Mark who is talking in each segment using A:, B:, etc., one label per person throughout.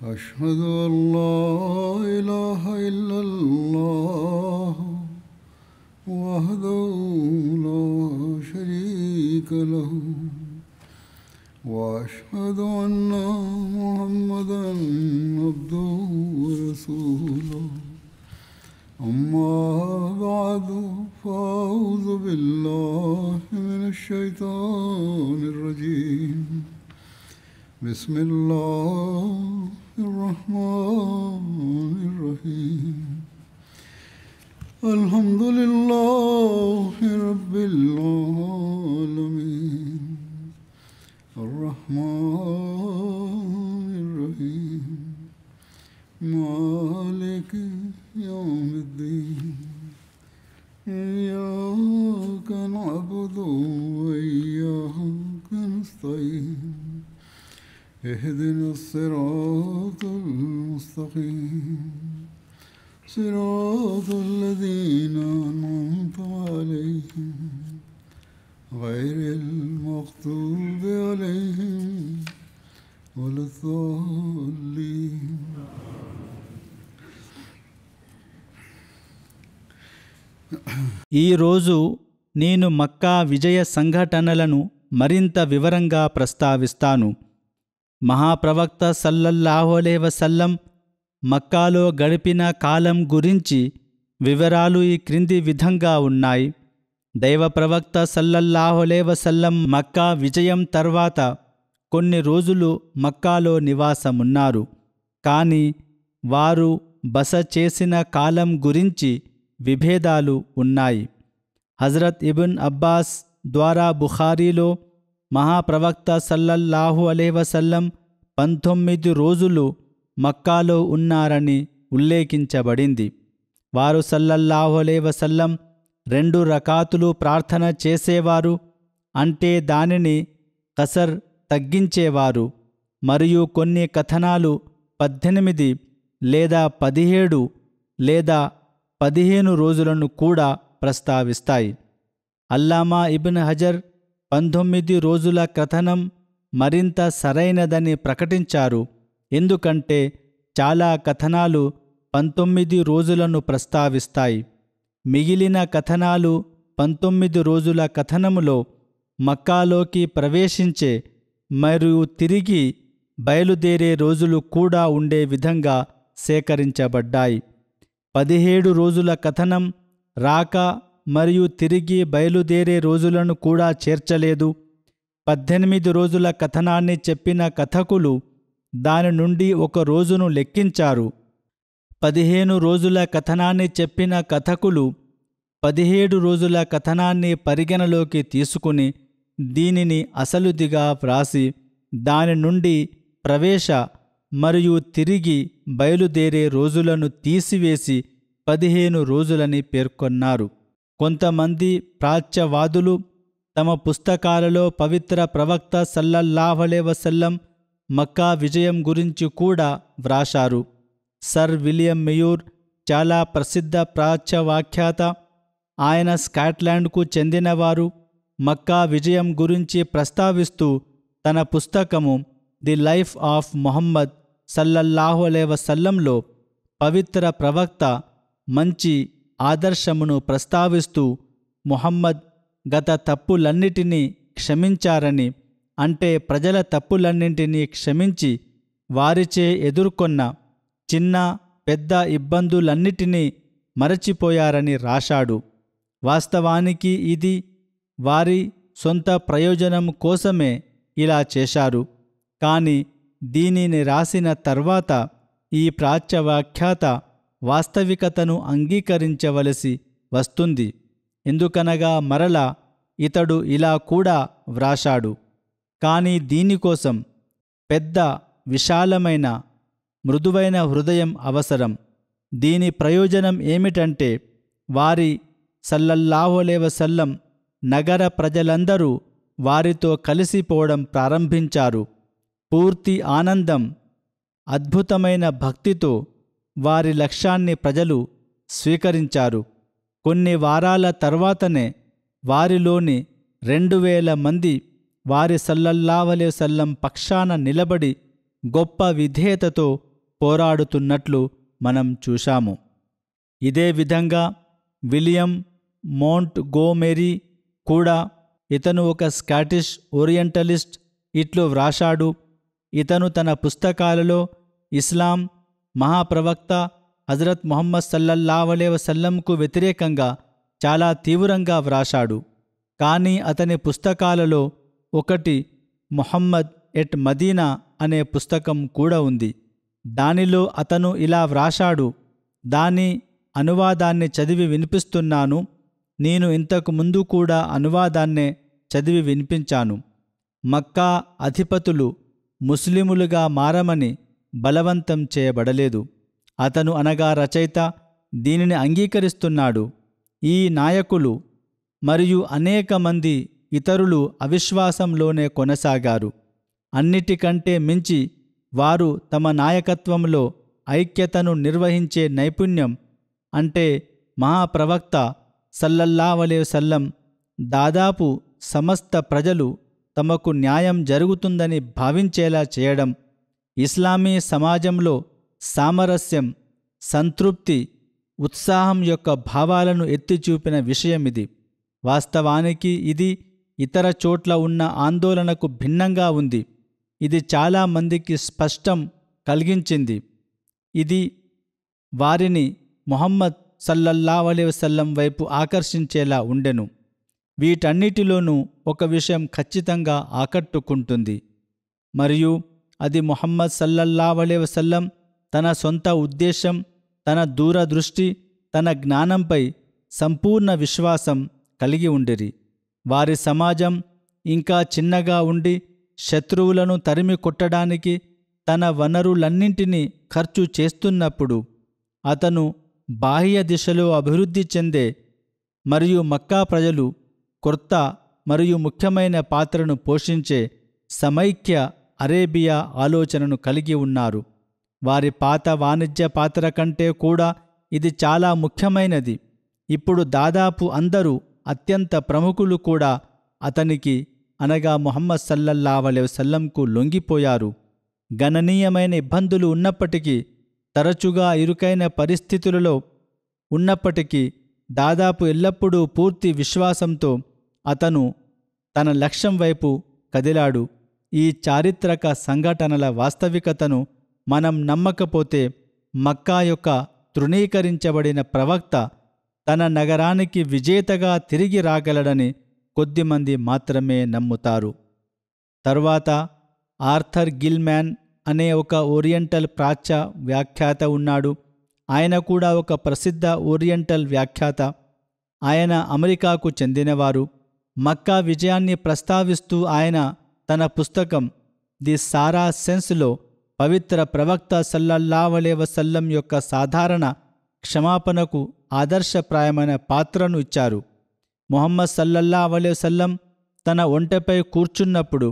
A: أشهد أن لا إله إلا الله وحده لا شريك له وأشهد أن محمدا عبده ورسوله أما بعد فأعوذ بالله من الشيطان الرجيم بسم الله الرحمن الرحيم الحمد لله رب العالمين الرحمن الرحيم مالك يوم الدين إياك نعبد وإياك نستعين اهدنا الصراط المستقيم صراط الذين أنعمت عليهم غير المغضوب عليهم ولا الضالين.
B: ఈరోజు నేను మక్కా విజయ సంఘటనలను మరింత వివరంగా ప్రస్తావిస్తాను. మహాప్రవక్త సల్లల్లాహు అలైహి వసల్లం మక్కాలో గడిపిన కాలం గురించి వివరాలు ఈ క్రింది విధంగా ఉన్నాయి. దైవ ప్రవక్త సల్లల్లాహు అలైహి వసల్లం మక్కా విజయం తర్వాత కొన్ని రోజులు మక్కాలో నివాసమున్నారు. కానీ వారు బస చేసిన కాలం గురించి విభేదాలు ఉన్నాయి. హజరత్ ఇబ్న్ అబ్బాస్ ద్వారా బుఖారీలో మహాప్రవక్త సల్లల్లాహు అలైహి వసల్లం 19 రోజులు మక్కాలో ఉన్నారని ఉల్లేఖించబడింది. వారు సల్లల్లాహు అలైహి వసల్లం 2 రకాతులు ప్రార్థన చేసేవారు, అంటే దానిని కసర్ తగ్గించేవారు. మరియు కొన్ని కథనాలు 18 లేదా 17 లేదా 15 రోజులను కూడా ప్రస్తావిస్తాయి. అల్లామా ఇబ్న్ హజర్ 19 రోజుల కథనం మరింత సరైనదని ప్రకటించారు, ఎందుకంటే చాలా కథనాలు 19 రోజులను ప్రస్తావిస్తాయి. మిగిలిన కథనాలు 19 రోజుల కథనములో మక్కాలోకి ప్రవేశించే మరియు తిరిగి బయలుదేరే రోజులు కూడా ఉండే విధంగా సేకరించబడ్డాయి. 17 రోజుల కథనం రాక మరియు తిరిగి బయలుదేరే రోజులను కూడా చేర్చలేదు. 18 రోజుల కథనాన్ని చెప్పిన కథకులు దాని నుండి 1 రోజును లెక్కించారు. 15 రోజుల కథనాన్ని చెప్పిన కథకులు 17 రోజుల కథనాన్ని పరిగణలోకి తీసుకుని దీనిని అసలుదిగా వ్రాసి దాని నుండి ప్రవేశ మరియు తిరిగి బయలుదేరే రోజులను తీసివేసి 15 రోజులని పేర్కొన్నారు. కొంతమంది ప్రాచ్యవాదులు తమ పుస్తకాలలో పవిత్ర ప్రవక్త సల్లల్లాహు అలైహి వసల్లం మక్కా విజయం గురించి కూడా వ్రాశారు. సర్ విలియం మెయూర్ చాలా ప్రసిద్ధ ప్రాచ్యవ్యాఖ్యాత. ఆయన స్కాట్లాండ్కు చెందినవారు. మక్కా విజయం గురించి ప్రస్తావిస్తూ తన పుస్తకము ది లైఫ్ ఆఫ్ మొహమ్మద్ సల్లల్లాహు అలైహి వసల్లంలో పవిత్ర ప్రవక్త మంచి ఆదర్శమును ప్రస్తావిస్తూ ముహమ్మద్ గత తప్పులన్నిటినీ క్షమించారని, అంటే ప్రజల తప్పులన్నింటినీ క్షమించి వారిచే ఎదుర్కొన్న చిన్న పెద్ద ఇబ్బందులన్నిటినీ మరచిపోయారని రాశాడు. వాస్తవానికి ఇది వారి సొంత ప్రయోజనం కోసమే ఇలా చేశారు. కానీ దీనిని రాసిన తర్వాత ఈ ప్రాచ్యవ్యాఖ్యాత వాస్తవికతను అంగీకరించవలసి వస్తుంది. ఎందుకనగా మరల ఇతడు ఇలా కూడా వ్రాశాడు, కానీ దీనికోసం పెద్ద విశాలమైన మృదువైన హృదయం అవసరం. దీని ప్రయోజనం ఏమిటంటే వారి సల్లల్లాహు అలైహి వసల్లం నగర ప్రజలందరూ వారితో కలిసిపోవడం ప్రారంభించారు. పూర్తి ఆనందం, అద్భుతమైన భక్తితో వారి లక్ష్యాన్ని ప్రజలు స్వీకరించారు. కొన్ని వారాల తర్వాతనే వారిలోని 2000 మంది వారి సల్లల్లాహు అలైహి వసల్లం పక్షాన నిలబడి గొప్ప విధేయతతో పోరాడుతున్నట్లు మనం చూశాము. ఇదే విధంగా విలియం మౌంట్ గోమెరీ కూడా, ఇతను ఒక స్కాటిష్ ఓరియంటలిస్ట్, ఇట్లు వ్రాశాడు. ఇతను తన పుస్తకాలలో ఇస్లాం, మహాప్రవక్త హజరత్ ముహమ్మద్ సల్లల్లాహు అలైహి వసల్లంకు వ్యతిరేకంగా చాలా తీవ్రంగా వ్రాశాడు. కానీ అతని పుస్తకాలలో ఒకటి ముహమ్మద్ ఎట్ మదీనా అనే పుస్తకం కూడా ఉంది. దానిలో అతను ఇలా వ్రాశాడు. దాని అనువాదాన్ని చదివి వినిపిస్తున్నాను. నేను ఇంతకు ముందు కూడా అనువాదాన్నే చదివి వినిపించాను. మక్కా అధిపతులు ముస్లిములుగా మారమని బలవంతం చేయబడలేదు. అతను అనగా రచయిత దీనిని అంగీకరిస్తున్నాడు. ఈ నాయకులు మరియు అనేక మంది ఇతరులు అవిశ్వాసంలోనే కొనసాగారు. అన్నిటికంటే మించి వారు తమ నాయకత్వంలో ఐక్యతను నిర్వహించే నైపుణ్యం, అంటే మహాప్రవక్త సల్లల్లాహు అలైహి వసల్లం దాదాపు సమస్త ప్రజలు తమకు న్యాయం జరుగుతుందని భావించేలా చేయడం, ఇస్లామీ సమాజంలో సామరస్యం, సంతృప్తి, ఉత్సాహం యొక్క భావాలను ఎత్తిచూపిన విషయమిది. వాస్తవానికి ఇది ఇతర చోట్ల ఉన్న ఆందోళనకు భిన్నంగా ఉంది. ఇది చాలా మందికి స్పష్టం కలిగించింది. ఇది వారిని ముహమ్మద్ సల్లల్లాహు అలైహి వసల్లం వైపు ఆకర్షించేలా ఉండెను. వీటన్నిటిలోనూ ఒక విషయం ఖచ్చితంగా ఆకట్టుకుంటుంది, మరియు అది ముహమ్మద్ సల్లల్లాహు అలైహి వసల్లం తన సొంత ఉద్దేశం, తన దూరదృష్టి, తన జ్ఞానంపై సంపూర్ణ విశ్వాసం కలిగి ఉండిరి. వారి సమాజం ఇంకా చిన్నగా ఉండి శత్రువులను తరిమి కొట్టడానికి తన వనరులన్నింటినీ ఖర్చు చేస్తున్నప్పుడు అతను బాహ్య దిశలో అభివృద్ధి చెందే మరియు మక్కా ప్రజలు కొత్త మరియు ముఖ్యమైన పాత్రను పోషించే సమైక్య అరేబియా ఆలోచనను కలిగి ఉన్నారు. వారి పాత వాణిజ్య పాత్ర కంటే కూడా ఇది చాలా ముఖ్యమైనది. ఇప్పుడు దాదాపు అందరూ అత్యంత ప్రముఖులు కూడా అతనికి అనగా ముహమ్మద్ సల్లల్లాహు అలైహి వసల్లంకు లొంగిపోయారు. గణనీయమైన ఇబ్బందులు ఉన్నప్పటికీ, తరచుగా ఇరుకైన పరిస్థితులలో ఉన్నప్పటికీ, దాదాపు ఎల్లప్పుడూ పూర్తి విశ్వాసంతో అతను తన లక్ష్యం వైపు కదిలాడు. ఈ చారిత్రక సంఘటనల వాస్తవికతను మనం నమ్మకపోతే, మక్కా యొక్క తృణీకరించబడిన ప్రవక్త తన నగరానికి విజేతగా తిరిగి రాగలడని కొద్దిమంది మాత్రమే నమ్ముతారు. తరువాత ఆర్థర్ గిల్మ్యాన్ అనే ఒక ఓరియంటల్ ప్రాచ్య వ్యాఖ్యాత ఉన్నాడు. ఆయన కూడా ఒక ప్రసిద్ధ ఓరియంటల్ వ్యాఖ్యాత. ఆయన అమెరికాకు చెందినవారు. మక్కా విజయాన్ని ప్రస్తావిస్తూ ఆయన తన పుస్తకం ది సారా సెన్స్లో పవిత్ర ప్రవక్త సల్లల్లాహు అలైహి వసల్లం యొక్క సాధారణ క్షమాపణకు ఆదర్శప్రాయమైన పాత్రను ఇచ్చారు. ముహమ్మద్ సల్లల్లాహు అలైహి వసల్లం తన ఒంటెపై కూర్చున్నప్పుడు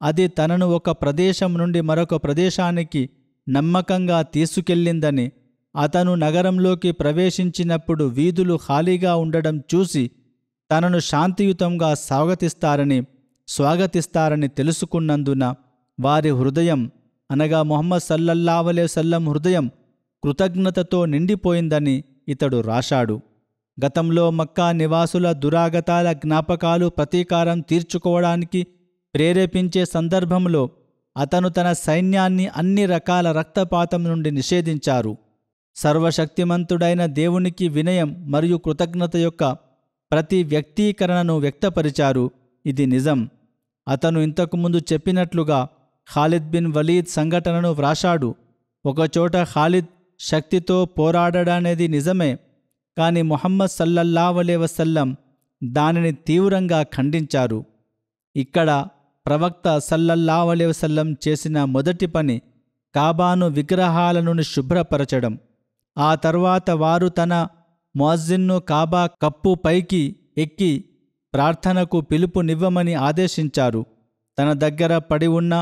B: అది తనను ఒక ప్రదేశం నుండి మరొక ప్రదేశానికి నమ్మకంగా తీసుకెళ్ళిందని, అతను నగరంలోకి ప్రవేశించినప్పుడు వీధులు ఖాళీగా ఉండడం చూసి తనను శాంతియుతంగా స్వాగతిస్తారని తెలుసుకున్నందున వారి హృదయం అనగా ముహమ్మద్ సల్లల్లాహు అలైహి వసల్లం హృదయం కృతజ్ఞతతో నిండిపోయిందని ఇతడు రాశాడు. గతంలో మక్కా నివాసుల దురాగతాల జ్ఞాపకాలు ప్రతీకారం తీర్చుకోవడానికి ప్రేరేపించే సందర్భంలో అతను తన సైన్యాన్ని అన్ని రకాల రక్తపాతం నుండి నిషేధించారు. సర్వశక్తిమంతుడైన దేవునికి వినయం మరియు కృతజ్ఞత యొక్క ప్రతి వ్యక్తీకరణను వ్యక్తపరిచారు. ఇది నిజం. అతను ఇంతకుముందు చెప్పినట్లుగా ఖాలిద్ బిన్ వలీద్ సంఘటనను వ్రాశాడు. ఒకచోట ఖాలిద్ శక్తితో పోరాడడనేది నిజమే, కానీ ముహమ్మద్ సల్లల్లాహు అలైహి వసల్లం దానిని తీవ్రంగా ఖండించారు. ఇక్కడ ప్రవక్త సల్లల్లాహు అలైహి వసల్లం చేసిన మొదటి పని కాబాను విగ్రహాల నుండి శుభ్రపరచడం. ఆ తర్వాత వారు తన ముఅజ్జిన్ను కాబా కప్పు పైకి ఎక్కి ప్రార్థనకు పిలుపునివ్వమని ఆదేశించారు. తన దగ్గర పడి ఉన్న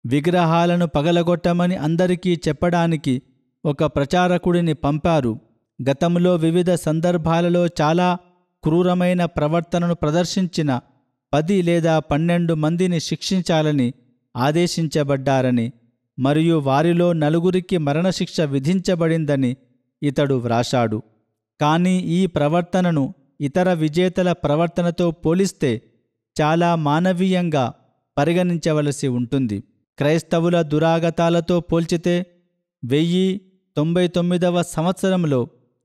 B: విగ్రహాలను పగలగొట్టమని అందరికీ చెప్పడానికి ఒక ప్రచారకుడిని పంపారు. గతంలో వివిధ సందర్భాలలో చాలా క్రూరమైన ప్రవర్తనను ప్రదర్శించిన 10 లేదా 12 మందిని శిక్షించాలని ఆదేశించబడ్డారని మరియు వారిలో 4 మరణశిక్ష విధించబడిందని ఇతడు వ్రాశాడు. కానీ ఈ ప్రవర్తనను ఇతర విజేతల ప్రవర్తనతో పోలిస్తే చాలా మానవీయంగా పరిగణించవలసి ఉంటుంది. క్రైస్తవుల దురాగతాలతో పోల్చితే 1099వ సంవత్సరంలో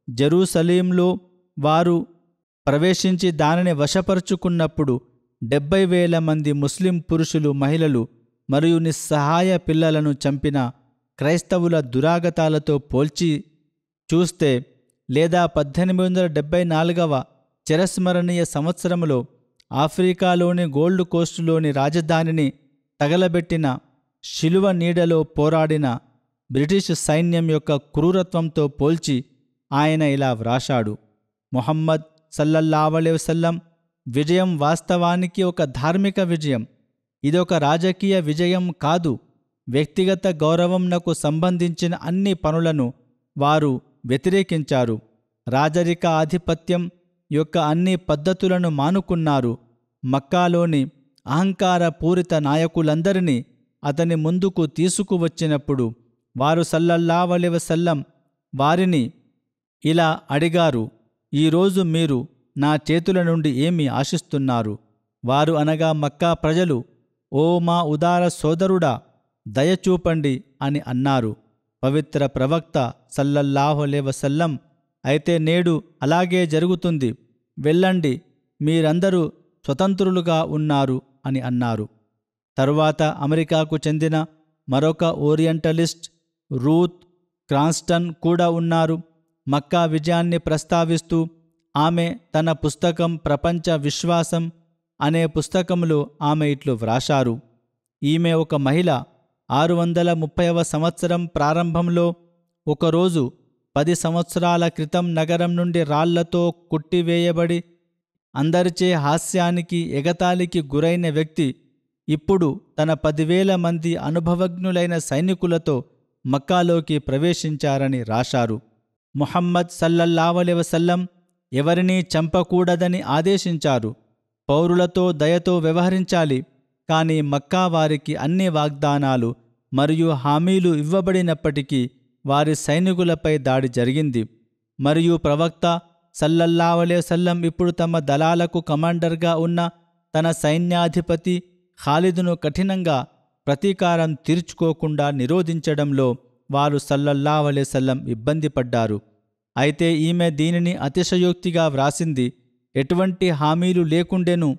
B: జెరూసలేంలో వారు ప్రవేశించి దానిని వశపరుచుకున్నప్పుడు 70,000 మంది ముస్లిం పురుషులు, మహిళలు మరియు నిస్సహాయ పిల్లలను చంపిన క్రైస్తవుల దురాగతాలతో పోల్చి చూస్తే, లేదా 1874వ చిరస్మరణీయ సంవత్సరంలో ఆఫ్రికాలోని గోల్డ్ కోస్టులోని రాజధానిని తగలబెట్టిన, శిలువ నీడలో పోరాడిన బ్రిటిష్ సైన్యం యొక్క క్రూరత్వంతో పోల్చి ఆయన ఇలా వ్రాశాడు: ముహమ్మద్ సల్లల్లాహు అలైహి వసల్లం విజయం వాస్తవానికి ఒక ధార్మిక విజయం. ఇదొక రాజకీయ విజయం కాదు. వ్యక్తిగత గౌరవంనకు సంబంధించిన అన్ని పనులను వారు వ్యతిరేకించారు. రాజరిక ఆధిపత్యం యొక్క అన్ని పద్ధతులను మానుకున్నారు. మక్కాలోని అహంకార పూరిత నాయకులందరినీ అతని ముందుకు తీసుకువచ్చినప్పుడు వారు సల్లల్లాహు అలైహి వసల్లం వారిని ఇలా అడిగారు: ఈరోజు మీరు నా చేతుల నుండి ఏమి ఆశిస్తున్నారు? వారు అనగా మక్కా ప్రజలు, ఓ మా ఉదార సోదరుడా, దయచూపండి అని అన్నారు. పవిత్ర ప్రవక్త సల్లల్లాహు అలైహి వసల్లం, అయితే నేడు అలాగే జరుగుతుంది, వెళ్ళండి, మీరందరూ స్వతంత్రులుగా ఉన్నారు అని అన్నారు. తరువాత అమెరికాకు చెందిన మరొక ఓరియంటలిస్ట్ రూత్ క్రాన్స్టన్ కూడా ఉన్నారు. మక్కా విజయాన్ని ప్రస్తావిస్తూ ఆమె తన పుస్తకం ప్రపంచ విశ్వాసం అనే పుస్తకంలో ఆమె ఇట్లు వ్రాశారు: ఈమె ఒక మహిళ 630వ సంవత్సరం ప్రారంభంలో ఒకరోజు 10 సంవత్సరాల క్రితం నగరం నుండి రాళ్లతో కొట్టివేయబడి అందరిచే హాస్యానికి, ఎగతాళికి గురైన వ్యక్తి ఇప్పుడు తన 10,000 మంది అనుభవజ్ఞులైన సైనికులతో మక్కాలోకి ప్రవేశించారని రాశారు. ముహమ్మద్ సల్లల్లాహు అలైహి వసల్లం ఎవరినీ చంపకూడదని ఆదేశించారు. పౌరులతో దయతో వ్యవహరించాలి. కానీ మక్కా వారికి అన్ని వాగ్దానాలు మరియు హామీలు ఇవ్వబడినప్పటికీ వారి సైనికులపై దాడి జరిగింది. మరియు ప్రవక్త సల్లల్లాహు అలైహి వసల్లం ఇప్పుడు తమ దళాలకు కమాండర్గా ఉన్న తన సైన్యాధిపతి ఖాలిదును కఠినంగా ప్రతీకారం తీర్చుకోకుండా నిరోధించడంలో వారు సల్లల్లాహు అలైహి వసల్లం ఇబ్బంది పడ్డారు. అయితే ఈమె దీనిని అతిశయోక్తిగా వ్రాసింది. ఎటువంటి హామీలు లేకుండెను.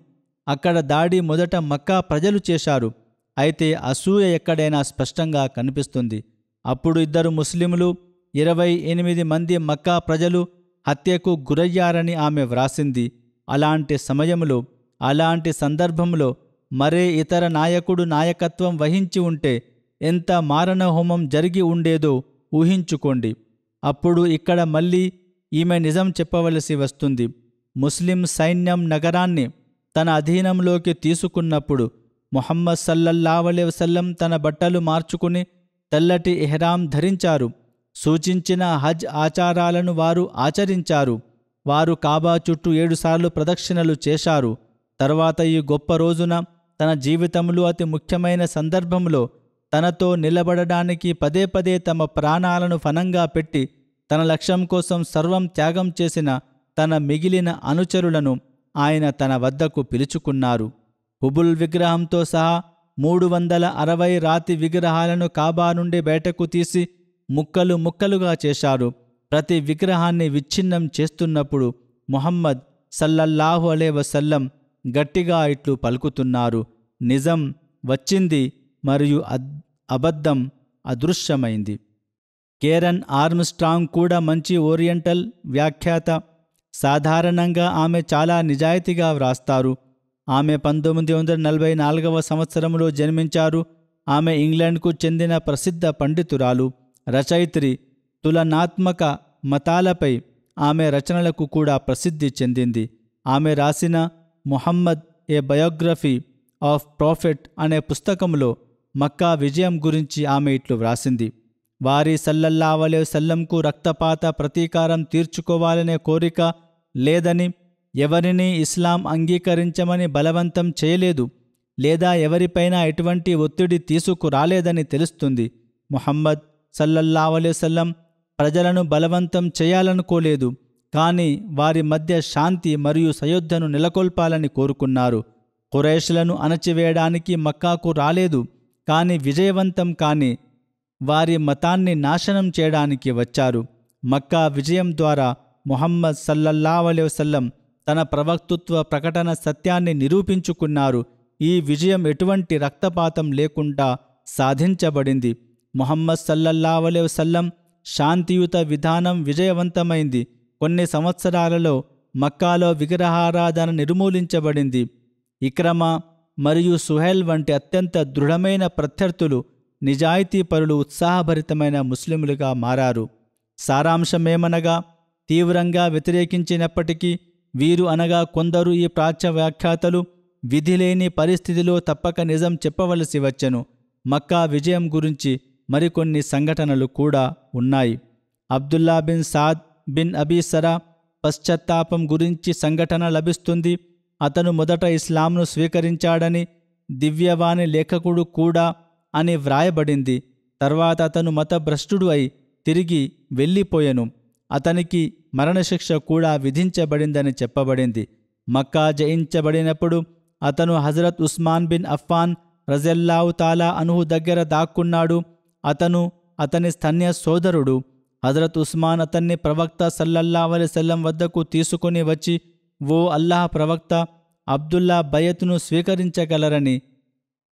B: అక్కడ దాడి మొదట మక్కా ప్రజలు చేశారు. అయితే అసూయ ఎక్కడైనా స్పష్టంగా కనిపిస్తుంది. అప్పుడు 2 ముస్లిములు, 28 మంది మక్కా ప్రజలు హత్యకు గురయ్యారని ఆమె వ్రాసింది. అలాంటి సమయంలో, అలాంటి సందర్భంలో మరే ఇతర నాయకుడు నాయకత్వం వహించి ఉంటే ఎంత మారణహోమం జరిగి ఉండేదో ఊహించుకోండి. అప్పుడు ఇక్కడ మళ్ళీ ఈమె నిజం చెప్పవలసి వస్తుంది. ముస్లిం సైన్యం నగరాన్ని తన అధీనంలోకి తీసుకున్నప్పుడు ముహమ్మద్ సల్లల్లాహు అలైహి వసల్లం తన బట్టలు మార్చుకుని తెల్లటి ఇహ్రాం ధరించారు. సూచించిన హజ్ ఆచారాలను వారు ఆచరించారు. వారు కాబా చుట్టూ 7 సార్లు ప్రదక్షిణలు చేశారు. తర్వాత ఈ గొప్ప రోజున, తన జీవితంలో అతి ముఖ్యమైన సందర్భంలో తనతో నిలబడడానికి పదే పదే తమ ప్రాణాలను ఫనంగా పెట్టి తన లక్ష్యం కోసం సర్వం త్యాగం చేసిన తన మిగిలిన అనుచరులను ఆయన తన వద్దకు పిలుచుకున్నారు. హుబుల్ విగ్రహంతో సహా 360 రాతి విగ్రహాలను కాబా నుండి బయటకు తీసి ముక్కలు ముక్కలుగా చేశారు. ప్రతి విగ్రహాన్ని విచ్ఛిన్నం చేస్తున్నప్పుడు ముహమ్మద్ సల్లల్లాహు అలైహి వసల్లం గట్టిగా ఇట్లు పలుకుతున్నారు: నిజం వచ్చింది మరియు అబద్ధం అదృశ్యమైంది. కేరన్ ఆర్మ్స్ట్రాంగ్ కూడా మంచి ఓరియంటల్ వ్యాఖ్యాత. సాధారణంగా ఆమె చాలా నిజాయితీగా వ్రాస్తారు. ఆమె 1944వ సంవత్సరంలో జన్మించారు. ఆమె ఇంగ్లాండ్కు చెందిన ప్రసిద్ధ పండితురాలు, రచయిత్రి. తులనాత్మక మతాలపై ఆమె రచనలకు కూడా ప్రసిద్ధి చెందింది. ఆమె రాసిన ముహమ్మద్ ఏ బయోగ్రఫీ ఆఫ్ ప్రాఫెట్ అనే పుస్తకంలో మక్కా విజయం గురించి ఆమె ఇట్లు వ్రాసింది: వారి సల్లల్లాహు అలైహి వసల్లంకు రక్తపాత ప్రతీకారం తీర్చుకోవాలనే కోరిక లేదని, ఎవరినీ ఇస్లాం అంగీకరించమని బలవంతం చేయలేదు, లేదా ఎవరిపైనా ఎటువంటి ఒత్తిడి తీసుకురాలేదని తెలుస్తుంది. ముహమ్మద్ సల్లల్లాహు అలైహి వసల్లం ప్రజలను బలవంతం చేయాలనుకోలేదు, కానీ వారి మధ్య శాంతి మరియు సయోధ్యను నెలకొల్పాలని కోరుకున్నారు. ఖురైష్లను అణచివేయడానికి మక్కాకు రాలేదు, కానీ విజయవంతం కాని వారి మతాన్ని నాశనం చేయడానికి వచ్చారు. మక్కా విజయం ద్వారా ముహమ్మద్ సల్లల్లాహు అలైహి వసల్లం తన ప్రవక్తృత్వ ప్రకటన సత్యాన్ని నిరూపించుకున్నారు. ఈ విజయం ఎటువంటి రక్తపాతం లేకుండా సాధించబడింది. ముహమ్మద్ సల్లల్లాహు అలైహి వసల్లం శాంతియుత విధానం విజయవంతమైంది. కొన్ని సంవత్సరాలలో మక్కాలో విగ్రహారాధన నిర్మూలించబడింది. ఇక్రమా మరియు సుహైల్ వంటి అత్యంత దృఢమైన ప్రత్యర్థులు నిజాయితీపరులు ఉత్సాహభరితమైన ముస్లింలుగా మారారు. సారాంశమేమనగా, తీవ్రంగా వ్యతిరేకించినప్పటికీ వీరు అనగా కొందరు ఈ ప్రాచ్య వ్యాఖ్యాతలు విధిలేని పరిస్థితిలో తప్పక నిజం చెప్పవలసి వచ్చెను. మక్కా విజయం గురించి మరికొన్ని సంఘటనలు కూడా ఉన్నాయి. Abdullah bin Saad bin Abi Sarah పశ్చాత్తాపం గురించి సంఘటన లభిస్తుంది. అతను మొదట ఇస్లాంను స్వీకరించాడని, దివ్యవాణి లేఖకుడు కూడా అని వ్రాయబడింది. తర్వాత అతను మతభ్రష్టుడు అయి తిరిగి వెళ్ళిపోయెను. అతనికి మరణశిక్ష కూడా విధించబడిందని చెప్పబడింది. మక్కా జయించబడినప్పుడు అతను హజరత్ ఉస్మాన్ బిన్ అఫ్ఫాన్ రజల్లాహు తాలా అన్హు దగ్గర దాక్కున్నాడు. అతను అతని స్తన్య సోదరుడు. హజరత్ ఉస్మాన్ అతన్ని ప్రవక్త సల్లల్లాహు అలైహి వసల్లం వద్దకు తీసుకుని వచ్చి, ఓ అల్లాహ్ ప్రవక్త, అబ్దుల్లా బయత్ను స్వీకరించగలరని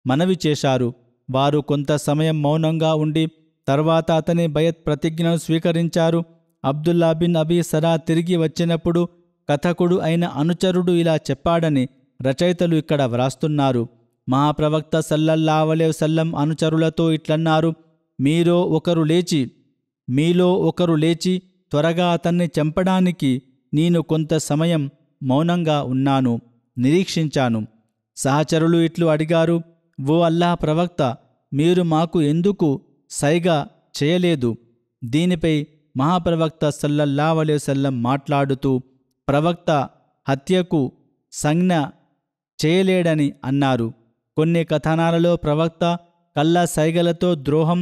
B: మనవి చేశారు. వారు కొంత సమయం మౌనంగా ఉండి తర్వాత అతని బయత్ ప్రతిజ్ఞను స్వీకరించారు. అబ్దుల్లా బిన్ అబీ సరా తిరిగి వచ్చినప్పుడు కథకుడు అయిన అనుచరుడు ఇలా చెప్పాడని రచయితలు ఇక్కడ వ్రాస్తున్నారు. మహాప్రవక్త సల్లల్లాహు అలైహి వసల్లం అనుచరులతో ఇట్లన్నారు, మీలో ఒకరు లేచి త్వరగా అతన్ని చంపడానికి నేను కొంత సమయం మౌనంగా ఉన్నాను, నిరీక్షించాను. సహచరులు ఇట్లు అడిగారు, ఓ అల్లాహ్ ప్రవక్త, మీరు మాకు ఎందుకు సైగా చేయలేదు? దీనిపై మహాప్రవక్త సల్లల్లాహు అలైహి వసల్లం మాట్లాడుతూ ప్రవక్త హత్యకు సంజ్ఞ చేయలేడని అన్నారు. కొన్ని కథనాలలో ప్రవక్త కళ్ళ సైగలతో ద్రోహం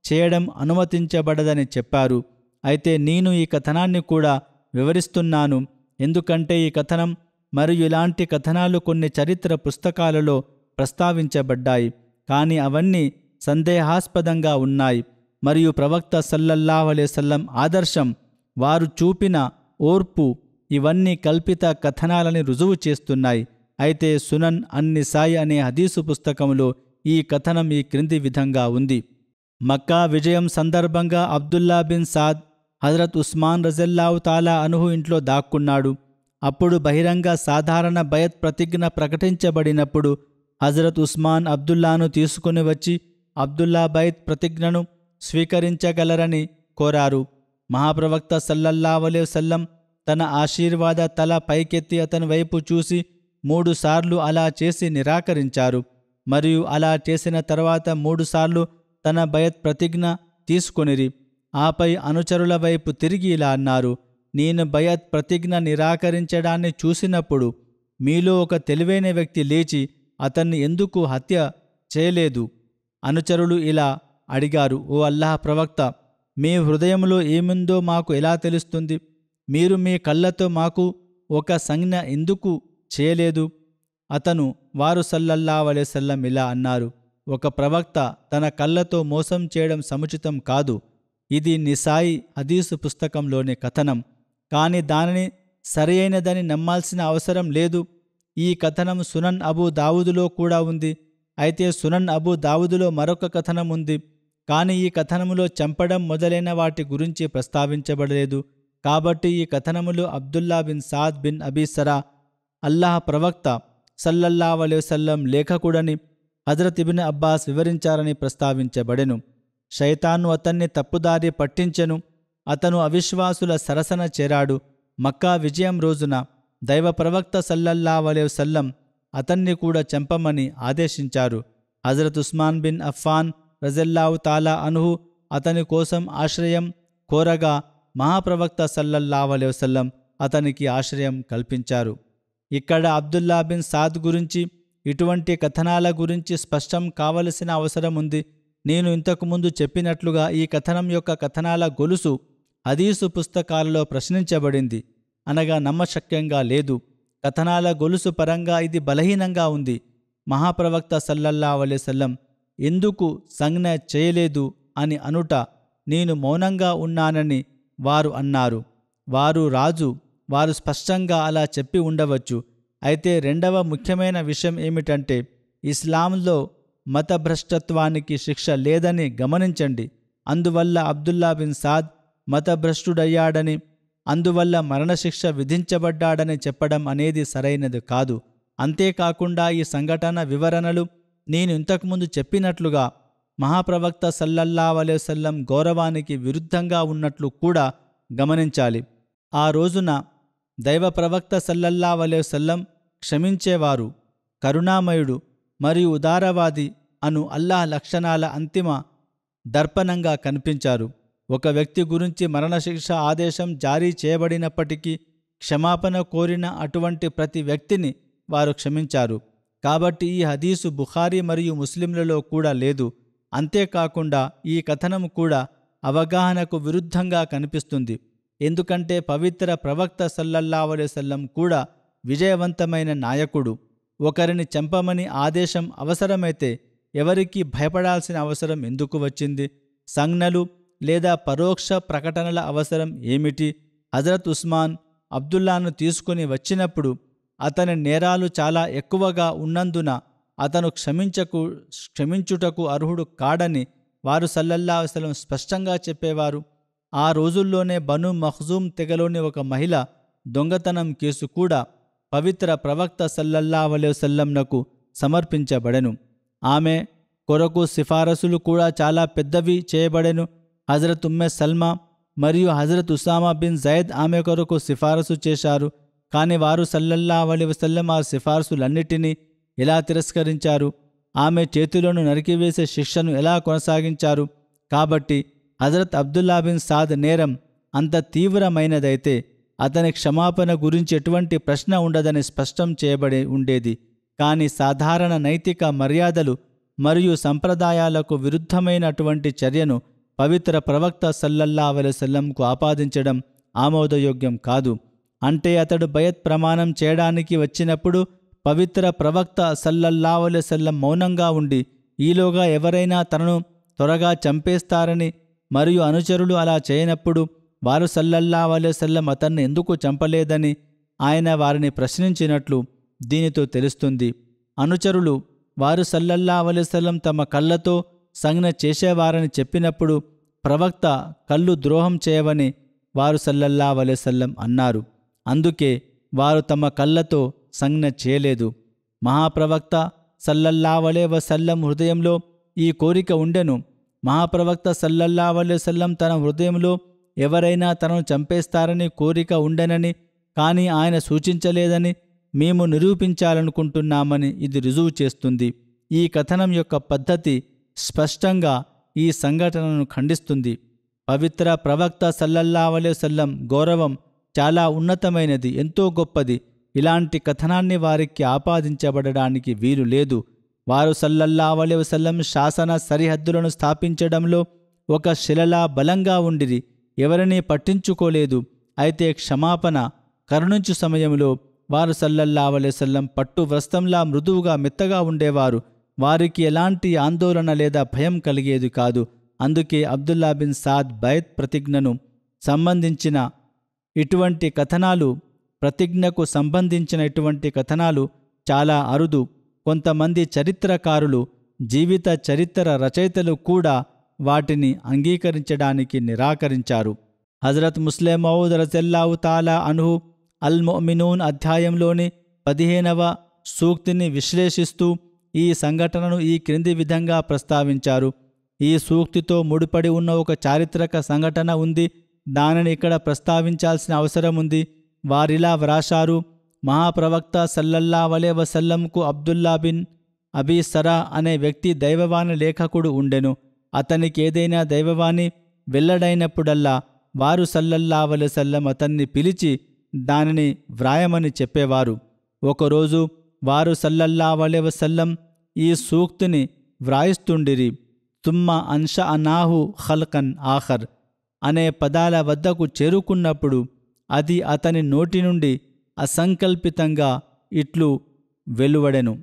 B: చేయడం అనుమతించబడదని చెప్పారు. అయితే నేను ఈ కథనాన్ని కూడా వివరిస్తున్నాను, ఎందుకంటే ఈ కథనం మరియు ఇలాంటి కథనాలు కొన్ని చరిత్ర పుస్తకాలలో ప్రస్తావించబడ్డాయి, కానీ అవన్నీ సందేహాస్పదంగా ఉన్నాయి. మరియు ప్రవక్త సల్లల్లాహు అలైహి వసల్లం ఆదర్శం, వారు చూపిన ఓర్పు ఇవన్నీ కల్పిత కథనాలని రుజువు చేస్తున్నాయి. అయితే సునన్ అన్-నిసాయి అనే హదీసు పుస్తకంలో ఈ కథనం ఈ క్రింది విధంగా ఉంది. మక్కా విజయం సందర్భంగా Abdullah bin Saad Hazrat Usman రజల్లాహు తాలా అన్హు ఇంట్లో దాక్కున్నాడు. అప్పుడు బహిరంగ సాధారణ బయత్ ప్రతిజ్ఞ ప్రకటించబడినప్పుడు హజరత్ ఉస్మాన్ అబ్దుల్లాను తీసుకుని వచ్చి అబ్దుల్లా బయత్ ప్రతిజ్ఞను స్వీకరించగలరని కోరారు. మహాప్రవక్త సల్లల్లాహు అలైహి వసల్లం తన ఆశీర్వాద తల పైకెత్తి అతని వైపు చూసి 3 సార్లు అలా చేసి నిరాకరించారు. మరియు అలా చేసిన తర్వాత 3 సార్లు తన బయత్ ప్రతిజ్ఞ తీసుకొనిరి. ఆపై అనుచరుల వైపు తిరిగి ఇలా అన్నారు, నేను బయత్ ప్రతిజ్ఞ నిరాకరించడాన్ని చూసినప్పుడు మీలో ఒక తెలివైన వ్యక్తి లేచి అతన్ని ఎందుకు హత్య చేయలేదు? అనుచరులు ఇలా అడిగారు, ఓ అల్లాహ్ ప్రవక్త, మీ హృదయంలో ఏముందో మాకు ఎలా తెలుస్తుంది? మీరు మీ కళ్ళతో మాకు ఒక సంజ్ఞ ఎందుకు చేయలేదు? వారు సల్లల్లాహు అలైహి వసల్లం ఇలా అన్నారు, ఒక ప్రవక్త తన కళ్ళతో మోసం చేయడం సముచితం కాదు. ఇది నిసాయి హదీసు పుస్తకంలోని కథనం, కానీ దానిని సరియైనదని నమ్మాల్సిన అవసరం లేదు. ఈ కథనం సునన్ అబూ దావుదులో కూడా ఉంది. అయితే సునన్ అబూ దావుదులో మరొక కథనం ఉంది, కానీ ఈ కథనములో చంపడం మొదలైన వాటి గురించి ప్రస్తావించబడలేదు. కాబట్టి ఈ కథనములో Abdullah bin Saad bin Abi Sarah Allah ప్రవక్త సల్లల్లాహు అలైహి వసల్లం లేఖకుడని హజరత్ ఇబ్న్ అబ్బాస్ వివరించారని ప్రస్తావించబడెను. శైతాను అతన్ని తప్పుదారి పట్టించెను. అతను అవిశ్వాసుల సరసన చేరాడు. మక్కా విజయం రోజున దైవ ప్రవక్త సల్లల్లాహు అలైహి వసల్లం అతన్ని కూడా చంపమని ఆదేశించారు. హజరత్ ఉస్మాన్ బిన్ అఫ్ఫాన్ రజల్లాహు తాలా అన్హు అతని కోసం ఆశ్రయం కోరగా మహాప్రవక్త సల్లల్లాహు అలైహి వసల్లం అతనికి ఆశ్రయం కల్పించారు. ఇక్కడ అబ్దుల్లా బిన్ సాద్ గురించి ఇటువంటి కథనాల గురించి స్పష్టం కావలసిన అవసరం ఉంది. నేను ఇంతకుముందు చెప్పినట్లుగా ఈ కథనం యొక్క కథనాల గొలుసు హదీసు పుస్తకాలలో ప్రశ్నించబడింది, అనగా నమ్మశక్యంగా లేదు. కథనాల గొలుసు పరంగా ఇది బలహీనంగా ఉంది. మహాప్రవక్త సల్లల్లాహు అలైహి వసల్లం ఎందుకు సంజ్ఞ చేయలేదు అని అనుట, నేను మౌనంగా ఉన్నానని వారు అన్నారు. వారు రాజు, వారు స్పష్టంగా అలా చెప్పి ఉండవచ్చు. అయితే రెండవ ముఖ్యమైన విషయం ఏమిటంటే, ఇస్లాంలో మతభ్రష్టత్వానికి శిక్ష లేదని గమనించండి. అందువల్ల అబ్దుల్లా బిన్ సాద్ మతభ్రష్టుడయ్యాడని, అందువల్ల మరణశిక్ష విధించబడ్డాడని చెప్పడం అనేది సరైనది కాదు. అంతేకాకుండా ఈ సంఘటన వివరణలు నేను ఇంతకుముందు చెప్పినట్లుగా మహాప్రవక్త సల్లల్లాహు అలైహి వసల్లం గౌరవానికి విరుద్ధంగా ఉన్నట్లు కూడా గమనించాలి. ఆ రోజున దైవ ప్రవక్త సల్లల్లాహు అలైహి వసల్లం క్షమించేవారు, కరుణామయుడు మరియు ఉదారవాది అను అల్లాహ్ లక్షణాల అంతిమ దర్పణంగా కనిపించారు. ఒక వ్యక్తి గురించి మరణశిక్ష ఆదేశం జారీ చేయబడినప్పటికీ క్షమాపణ కోరిన అటువంటి ప్రతి వ్యక్తిని వారు క్షమించారు. కాబట్టి ఈ హదీసు బుఖారీ మరియు ముస్లింలలో కూడా లేదు. అంతేకాకుండా ఈ కథనం కూడా అవగాహనకు విరుద్ధంగా కనిపిస్తుంది. ఎందుకంటే పవిత్ర ప్రవక్త సల్లల్లాహు అలైహి వసల్లం కూడా విజయవంతమైన నాయకుడు. ఒకరిని చంపమని ఆదేశం అవసరమైతే ఎవరికీ భయపడాల్సిన అవసరం ఎందుకు వచ్చింది? సంజ్ఞలు లేదా పరోక్ష ప్రకటనల అవసరం ఏమిటి? హజరత్ ఉస్మాన్ అబ్దుల్లాను తీసుకుని వచ్చినప్పుడు అతని నేరాలు చాలా ఎక్కువగా ఉన్నందున అతను క్షమించుటకు అర్హుడు కాడని వారు సల్లల్లాహు అలైహి వసల్లం స్పష్టంగా చెప్పేవారు. ఆ రోజుల్లోనే బను మఖ్జూమ్ తెగలోని ఒక మహిళ దొంగతనం కేసు కూడా పవిత్ర ప్రవక్త సల్లల్లాహు అలైహి వసల్లంనకు సమర్పించబడెను. ఆమె కొరకు సిఫారసులు కూడా చాలా పెద్దవి చేయబడెను. హజరత్ ఉమ్మె సల్మా మరియు హజరత్ ఉసామా బిన్ జైద్ ఆమె కొరకు సిఫారసు చేశారు. కానీ వారు సల్లల్లాహు అలైహి వసల్లం ఆ సిఫారసులన్నిటినీ ఎలా తిరస్కరించారు? ఆమె చేతులను నరికివేసే శిక్షను ఎలా కొనసాగించారు? కాబట్టి హజరత్ అబ్దుల్లా బిన్ సాద్ నేరం అంత తీవ్రమైనదైతే అతని క్షమాపణ గురించి ఎటువంటి ప్రశ్న ఉండదని స్పష్టం చేయబడి ఉండేది. కానీ సాధారణ నైతిక మర్యాదలు మరియు సంప్రదాయాలకు విరుద్ధమైనటువంటి చర్యను పవిత్ర ప్రవక్త సల్లల్లాహు అలైహి వసల్లంకు ఆపాదించడం ఆమోదయోగ్యం కాదు. అంటే అతడు బయత్ ప్రమాణం చేయడానికి వచ్చినప్పుడు పవిత్ర ప్రవక్త సల్లల్లాహు అలైహి వసల్లం మౌనంగా ఉండి, ఈలోగా ఎవరైనా తనను త్వరగా చంపేస్తారని మరియు అనుచరులు అలా చేయనప్పుడు వారు సల్లల్లాహు అలైహి వసల్లం అతన్ని ఎందుకు చంపలేదని ఆయన వారిని ప్రశ్నించినట్లు దీనితో తెలుస్తుంది. అనుచరులు వారు సల్లల్లాహు అలైహి వసల్లం తమ కళ్ళతో సంజ్ఞ చేసేవారని చెప్పినప్పుడు ప్రవక్త కళ్ళు ద్రోహం చేయవని వారు సల్లల్లాహు అలైహి వసల్లం అన్నారు. అందుకే వారు తమ కళ్ళతో సంజ్ఞ చేయలేదు. మహాప్రవక్త సల్లల్లాహు అలైహి వసల్లం హృదయంలో ఈ కోరిక ఉండెను. మహాప్రవక్త సల్లల్లాహు అలైహి వసల్లం తన హృదయంలో ఎవరైనా తనను చంపేస్తారని కోరిక ఉండెనని, కానీ ఆయన సూచించలేదని మేము నిరూపించాలనుకుంటున్నామని ఇది రుజువు చేస్తుంది. ఈ కథనం యొక్క పద్ధతి స్పష్టంగా ఈ సంఘటనను ఖండిస్తుంది. పవిత్ర ప్రవక్త సల్లల్లాహు అలైహి వసల్లం గౌరవం చాలా ఉన్నతమైనది, ఎంతో గొప్పది. ఇలాంటి కథనాన్ని వారికి ఆపాదించబడడానికి వీలు లేదు. వారు సల్లల్లాహు అలైహి వసల్లం శాసన సరిహద్దులను స్థాపించడంలో ఒక శిలలా బలంగా ఉండిరి, ఎవరినీ పట్టించుకోలేదు. అయితే క్షమాపణ కరుణించు సమయంలో వారు సల్లల్లాహు అలైహి వసల్లం పట్టు వ్రస్తంలా మృదువుగా మెత్తగా ఉండేవారు. వారికి ఎలాంటి ఆందోళన లేదా భయం కలిగేది కాదు. అందుకే అబ్దుల్లా బిన్ సాద్ బైత్ ప్రతిజ్ఞకు సంబంధించిన ఇటువంటి కథనాలు చాలా అరుదు. కొంతమంది చరిత్రకారులు, జీవిత చరిత్ర రచయితలు కూడా వాటిని అంగీకరించడానికి నిరాకరించారు. హజరత్ ముస్లిం మౌద్ రజల్లాహు తాలా అన్హు అల్ ముమినూన్ అధ్యాయంలోని 15వ సూక్తిని విశ్లేషిస్తూ ఈ సంఘటనను ఈ క్రింది విధంగా ప్రస్తావించారు. ఈ సూక్తితో ముడిపడి ఉన్న ఒక చారిత్రక సంఘటన ఉంది. దానిని ఇక్కడ ప్రస్తావించాల్సిన అవసరం ఉంది. వారిలా వ్రాశారు: మహాప్రవక్త సల్లల్లాహు అలైహి వసల్లంకు అబ్దుల్లా బిన్ అబీ సరా అనే వ్యక్తి దైవవాణి లేఖకుడు ఉండెను. అతనికి ఏదైనా దైవవాణి వెల్లడైనప్పుడల్లా వారు సల్లల్లాహు అలైహి వసల్లం అతన్ని పిలిచి దానిని వ్రాయమని చెప్పేవారు. ఒకరోజు వారు సల్లల్లాహు అలైహి వసల్లం ఈ సూక్తిని వ్రాయిస్తుండిరి. తుమ్మ అన్షఅనాహు ఖల్కన్ ఆఖర్ అనే పదాల వద్దకు చేరుకున్నప్పుడు అది అతని నోటి నుండి అసంకల్పితంగా ఇట్లు వెలువడెను,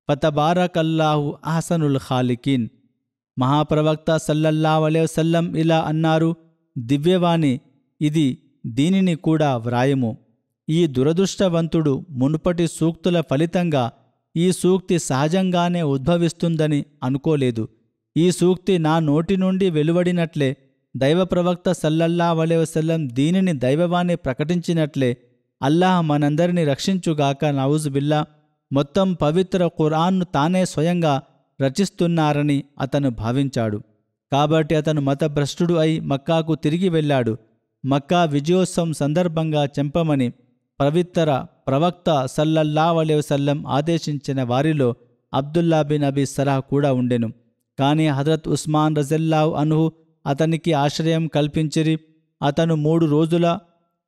B: ఫతబారకల్లాహు అహ్సనుల్ ఖాలికీన్. మహాప్రవక్త సల్లల్లాహు అలైహి వసల్లం ఇలా అన్నారు, దివ్యవాణి, ఇది దీనిని కూడా వ్రాయము. ఈ దురదృష్టవంతుడు మునుపటి సూక్తుల ఫలితంగా ఈ సూక్తి సహజంగానే ఉద్భవిస్తుందని అనుకోలేదు. ఈ సూక్తి నా నోటి నుండి వెలువడినట్లే, దైవ ప్రవక్త సల్లల్లాహు అలైహి వసల్లం దీనిని దైవవాణి ప్రకటించినట్లే అల్లాహ్ మనందరినీ రక్షించుగాక, నౌజుబిల్లా. మొత్తం పవిత్ర ఖురాన్ను తానే స్వయంగా రచిస్తున్నారని అతను భావించాడు. కాబట్టి అతను మతభ్రష్టుడు అయి మక్కాకు తిరిగి వెళ్ళాడు. మక్కా విజయోత్సవం సందర్భంగా చంపమని పవిత్ర ప్రవక్త సల్లల్లాహు అలైహి వసల్లం ఆదేశించిన వారిలో అబ్దుల్లా బిన్ అబీ సలాహ్ కూడా ఉండెను. కానీ హజరత్ ఉస్మాన్ రజల్లాహు అన్హు అతనికి ఆశ్రయం కల్పించిరి. అతను 3 రోజుల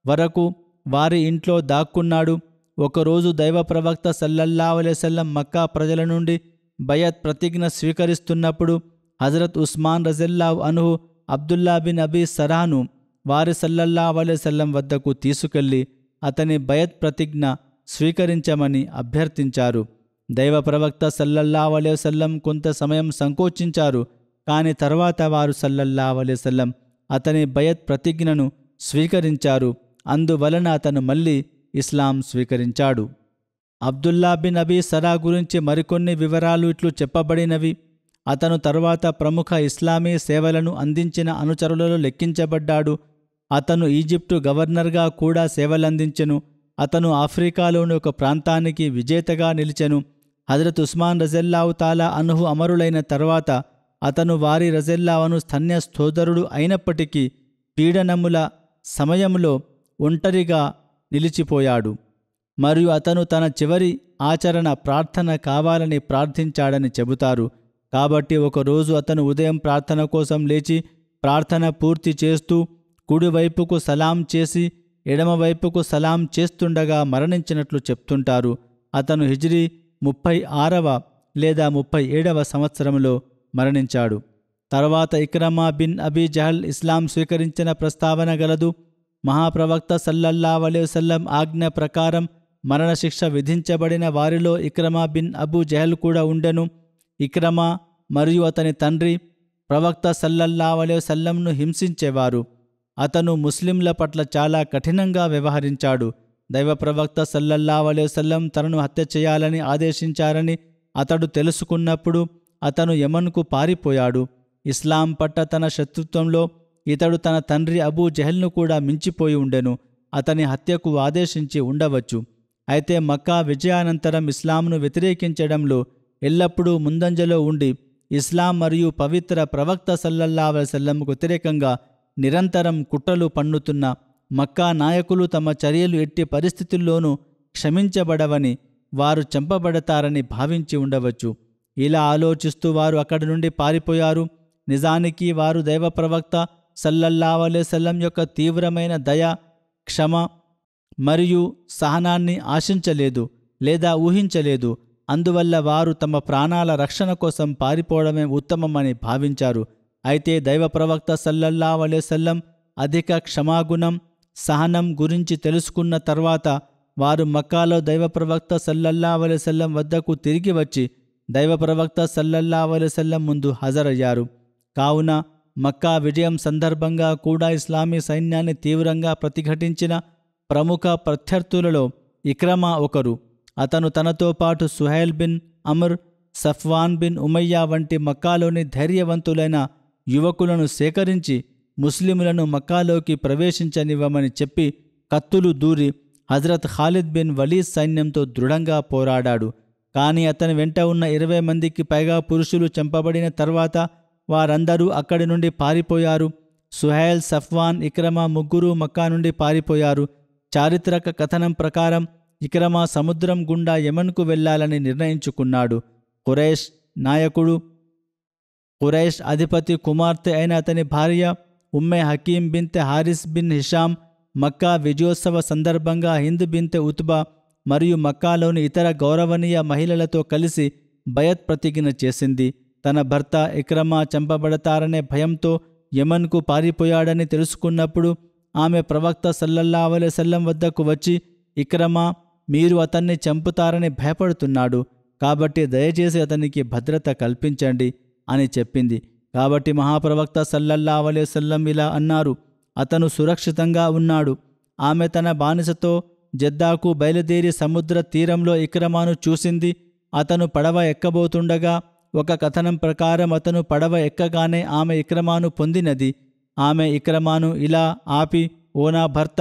B: వరకు వారి ఇంట్లో దాక్కున్నాడు. ఒకరోజు దైవ ప్రవక్త సల్లల్లాహు అలైహి వసల్లం మక్కా ప్రజల నుండి బయత్ ప్రతిజ్ఞ స్వీకరిస్తున్నప్పుడు హజరత్ ఉస్మాన్ రజల్లాహు అన్హు అబ్దుల్లా బిన్ అబీ సలాహ్ను వారి సల్లల్లాహు అలైహి వసల్లం వద్దకు తీసుకెళ్లి అతని బయత్ ప్రతిజ్ఞ స్వీకరించమని అభ్యర్థించారు. దైవ ప్రవక్త సల్లల్లాహు అలైహి వసల్లం కొంత సమయం సంకోచించారు. కాని తర్వాత వారు సల్లల్లాహు అలైహి వసల్లం అతని బయత్ ప్రతిజ్ఞను స్వీకరించారు. అందువలన అతను మళ్ళీ ఇస్లాం స్వీకరించాడు. అబ్దుల్లా బిన్ అబీ సరా గురించి మరికొన్ని వివరాలు ఇట్లు చెప్పబడినవి. అతను తరువాత ప్రముఖ ఇస్లామీ సేవలను అందించిన అనుచరులలో లెక్కించబడ్డాడు. అతను ఈజిప్టు గవర్నర్గా కూడా సేవలందించెను. అతను ఆఫ్రికాలోని ఒక ప్రాంతానికి విజేతగా నిలిచెను. హజరత్ ఉస్మాన్ రజల్లాహు తాలా అన్హు అమరులైన తర్వాత అతను వారి రజల్లాహును స్తన్య సోదరుడు అయినప్పటికీ పీడనముల సమయంలో ఒంటరిగా నిలిచిపోయాడు. మరియు అతను తన చివరి ఆచరణ ప్రార్థన కావాలని ప్రార్థించాడని చెబుతారు. కాబట్టి ఒకరోజు అతను ఉదయం ప్రార్థన కోసం లేచి ప్రార్థన పూర్తి చేస్తూ కుడివైపుకు సలాం చేసి ఎడమవైపుకు సలాం చేస్తుండగా మరణించినట్లు చెప్తుంటారు. అతను హిజ్రీ 36వ లేదా 37వ సంవత్సరంలో మరణించాడు. తర్వాత ఇక్రమా బిన్ అబీ జహల్ ఇస్లాం స్వీకరించిన ప్రస్తావన గలదు. మహాప్రవక్త సల్లల్లాహు అలైహి వసల్లం ఆజ్ఞ ప్రకారం మరణశిక్ష విధించబడిన వారిలో ఇక్రమా బిన్ అబూ జహల్ కూడా ఉండెను. ఇక్రమా మరియు అతని తండ్రి ప్రవక్త సల్లల్లాహు అలైహి వసల్లంను హింసించేవారు. అతను ముస్లింల పట్ల చాలా కఠినంగా వ్యవహరించాడు. దైవ ప్రవక్త సల్లల్లాహు అలైహి వసల్లం తనను హత్య చేయాలని ఆదేశించారని అతడు తెలుసుకున్నప్పుడు అతను యమన్కు పారిపోయాడు. ఇస్లాం పట్ల తన శత్రుత్వంలో ఇతడు తన తండ్రి అబూ జహల్ను కూడా మించిపోయి ఉండెను. అతని హత్యకు ఆదేశించి ఉండవచ్చు. అయితే మక్కా విజయానంతరం ఇస్లాంను వ్యతిరేకించడంలో ఎల్లప్పుడూ ముందంజలో ఉండి ఇస్లాం మరియు పవిత్ర ప్రవక్త సల్లల్లాహు అలైహి వసల్లంకు వ్యతిరేకంగా నిరంతరం కుట్రలు పన్నుతున్న మక్కా నాయకులు తమ చర్యలు ఎట్టి పరిస్థితుల్లోనూ క్షమించబడవని, వారు చంపబడతారని భావించి ఉండవచ్చు. ఇలా ఆలోచిస్తూ వారు అక్కడి నుండి పారిపోయారు. నిజానికి వారు దైవ ప్రవక్త సల్లల్లాహు అలైహి వసల్లం యొక్క తీవ్రమైన దయ, క్షమ మరియు సహనాన్ని ఆశించలేదు లేదా ఊహించలేదు. అందువల్ల వారు తమ ప్రాణాల రక్షణ కోసం పారిపోవడమే ఉత్తమమని భావించారు. అయితే దైవ ప్రవక్త సల్లల్లాహు అలైహి వసల్లం అధిక క్షమాగుణం, సహనం గురించి తెలుసుకున్న తర్వాత వారు మక్కాలో దైవ ప్రవక్త సల్లల్లాహు అలైహి వసల్లం వద్దకు తిరిగి వచ్చి దైవ ప్రవక్త సల్లల్లాహు అలైహి వసల్లం ముందు హాజరయ్యారు. కావున మక్కా విజయం సందర్భంగా కూడా ఇస్లామీ సైన్యాన్ని తీవ్రంగా ప్రతిఘటించిన ప్రముఖ ప్రత్యర్థులలో ఇక్రమా ఒకరు. అతను తనతో పాటు Suhail bin Amr, Safwan bin Umayya వంటి మక్కాలోని ధైర్యవంతులైన యువకులను సేకరించి ముస్లిములను మక్కాలోకి ప్రవేశించనివ్వమని చెప్పి కత్తులు దూరి హజరత్ ఖాలిద్ బిన్ వలీద్ సైన్యంతో దృఢంగా పోరాడాడు. కానీ అతని వెంట ఉన్న 20 మందికి పైగా పురుషులు చంపబడిన తర్వాత వారందరూ అక్కడి నుండి పారిపోయారు. సుహైల్, సఫ్వాన్, ఇక్రమా ముగ్గురు మక్కా నుండి పారిపోయారు. చారిత్రక కథనం ప్రకారం ఇక్రమా సముద్రం గుండా యమన్కు వెళ్లాలని నిర్ణయించుకున్నాడు. ఖురైష్ నాయకుడు, ఖురైష్ అధిపతి కుమార్తె అయిన అతని భార్య ఉమ్మే హకీం బిన్తె హారిస్ బిన్ హిషాం మక్కా విజయోత్సవ సందర్భంగా హింద్ బిన్తె ఉత్బా మరియు మక్కాలోని ఇతర గౌరవనీయ మహిళలతో కలిసి బయత్ ప్రతిజ్ఞ చేసింది. తన భర్త ఇక్రమా చంపబడతారనే భయంతో యమన్కు పారిపోయాడని తెలుసుకున్నప్పుడు ఆమె ప్రవక్త సల్లల్లాహు అలైహి వసల్లం వద్దకు వచ్చి, ఇక్రమా మీరు అతన్ని చంపుతారని భయపడుతున్నాడు, కాబట్టి దయచేసి అతనికి భద్రత కల్పించండి అని చెప్పింది. కాబట్టి మహాప్రవక్త సల్లల్లాహు అలైహి వసల్లం ఇలా అన్నారు, అతను సురక్షితంగా ఉన్నాడు. ఆమె తన బానిసతో జెద్దాకు బయలుదేరి సముద్ర తీరంలో ఇక్రమాను చూసింది. అతను పడవ ఎక్కబోతుండగా ఒక కథనం ప్రకారం అతను పడవ ఎక్కగానే ఆమె ఇక్రమాను పొందినది. ఆమె ఇక్రమాను ఇలా ఆపి, ఓ నా భర్త,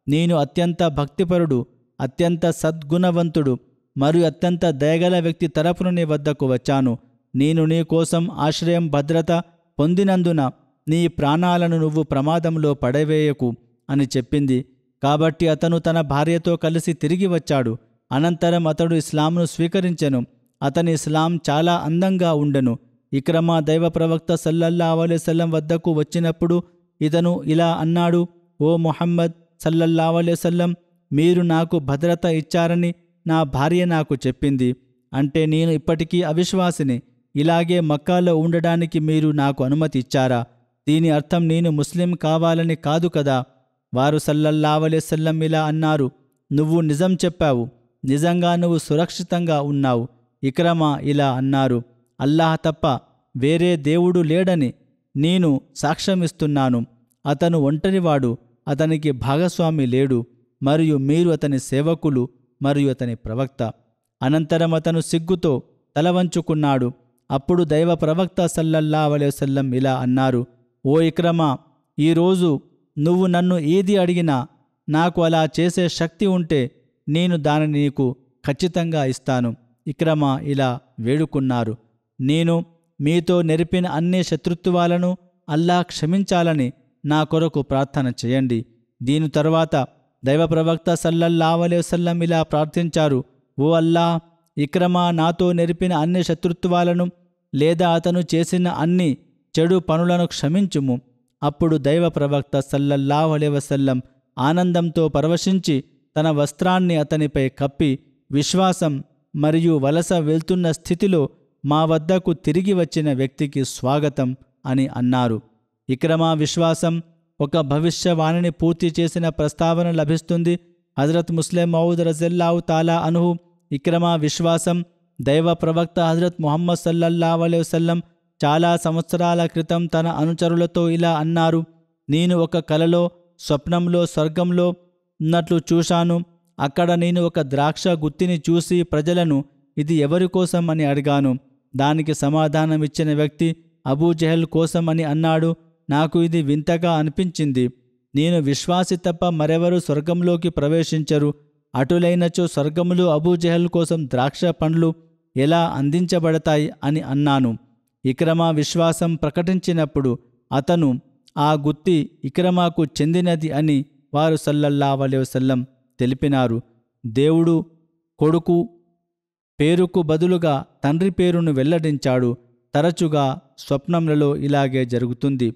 B: నేను అత్యంత భక్తిపరుడు, అత్యంత సద్గుణవంతుడు మరియు అత్యంత దయగల వ్యక్తి తరపున నీ వద్దకు వచ్చాను. నేను నీ కోసం ఆశ్రయం భద్రత పొందినందున నీ ప్రాణాలను నువ్వు ప్రమాదంలో పడవేయకు అని చెప్పింది. కాబట్టి అతను తన భార్యతో కలిసి తిరిగి వచ్చాడు. అనంతరం అతడు ఇస్లాంను స్వీకరించెను. అతని ఇస్లాం చాలా అందంగా ఉండెను. ఇక్రమా దైవ ప్రవక్త సల్లల్లాహు అలైహి వసల్లం వద్దకు వచ్చినప్పుడు ఇతను ఇలా అన్నాడు, ఓ ముహమ్మద్ సల్లల్లాహు అలైహి వసల్లం, మీరు నాకు భద్రత ఇచ్చారని నా భార్య నాకు చెప్పింది. అంటే నేను ఇప్పటికీ అవిశ్వాసిని. ఇలాగే మక్కాలో ఉండడానికి మీరు నాకు అనుమతి ఇచ్చారా? దీని అర్థం నేను ముస్లిం కావాలని కాదు కదా. వారు సల్లల్లాహు అలైహి వసల్లం ఇలా అన్నారు, నువ్వు నిజం చెప్పావు, నిజంగా నువ్వు సురక్షితంగా ఉన్నావు. ఇక్రమా ఇలా అన్నారు, అల్లాహ్ తప్ప వేరే దేవుడు లేడని నేను సాక్ష్యమిస్తున్నాను. అతను ఒంటరివాడు, అతనికి భాగస్వామి లేడు, మరియు మీరు అతని సేవకులు మరియు అతని ప్రవక్త. అనంతరం అతను సిగ్గుతో తలవంచుకున్నాడు. అప్పుడు దైవ ప్రవక్త సల్లల్లాహు అలైహి వసల్లం ఇలా అన్నారు, ఓ ఇక్రమా, ఈరోజు నువ్వు నన్ను ఏది అడిగినా నాకు అలా చేసే శక్తి ఉంటే నేను దానిని నీకు ఖచ్చితంగా ఇస్తాను. ఇక్రమా ఇలా వేడుకున్నారు, నేను మీతో నెరిపిన అన్ని శత్రుత్వాలను అల్లాహ్ క్షమించాలని నా కొరకు ప్రార్థన చేయండి. దీని తరువాత దైవ ప్రవక్త సల్లల్లాహు అలైహి వసల్లం ఇలా ప్రార్థించారు, ఓ అల్లాహ్, ఇక్రమా నాతో నెరిపిన అన్ని శత్రుత్వాలను లేదా అతను చేసిన అన్ని చెడు పనులను క్షమించుము. అప్పుడు దైవ ప్రవక్త సల్లల్లాహు అలైహి వసల్లం ఆనందంతో పరవశించి తన వస్త్రాన్ని అతనిపై కప్పి, విశ్వాసం మరియు వలస వెళ్తున్న స్థితిలో మా వద్దకు తిరిగి వచ్చిన వ్యక్తికి స్వాగతం అని అన్నారు. ఇక్రమా విశ్వాసం ఒక భవిష్యవాణిని పూర్తి చేసిన ప్రస్తావన లభిస్తుంది. హజరత్ ముస్లిం మౌద్ రజల్లాహు తాలా అన్హు ఇక్రమా విశ్వాసం దైవ ప్రవక్త హజరత్ ముహమ్మద్ సల్లల్లాహు అలైహి వసల్లం చాలా సంవత్సరాల క్రితం తన అనుచరులతో ఇలా అన్నారు, నేను ఒక కలలో స్వప్నంలో స్వర్గంలో ఉన్నట్లు చూశాను. అక్కడ నేను ఒక ద్రాక్ష గుత్తిని చూసి ప్రజలను ఇది ఎవరి కోసం అని అడిగాను. దానికి సమాధానం ఇచ్చిన వ్యక్తి అబూజెహల్ కోసం అని అన్నాడు. నాకు ఇది వింతగా అనిపించింది. నేను విశ్వాసి తప్ప మరెవరూ స్వర్గంలోకి ప్రవేశించరు. అటులైనచో స్వర్గములో అబూజెహల్ కోసం ద్రాక్ష పండ్లు ఎలా అందించబడతాయి అని అన్నాను. ఇక్రమా విశ్వాసం ప్రకటించినప్పుడు అతను ఆ గుత్తి ఇక్రమాకు చెందినది అని వారు సల్లల్లాహు అలైహి వసల్లం తెలిపినారు. దేవుడు కొడుకు పేరుకు బదులుగా తండ్రి పేరును వెల్లడించాడు. తరచుగా స్వప్నములలో ఇలాగే జరుగుతుంది.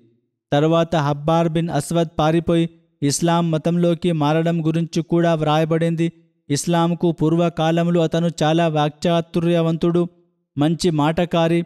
B: తరువాత హబ్బార్ బిన్ అస్వద్ పారిపోయి ఇస్లాం మతంలోకి మారడం గురించి కూడా వ్రాయబడింది. ఇస్లాంకు పూర్వకాలంలో అతను చాలా వాక్చాతుర్యవంతుడు, మంచి మాటకారి,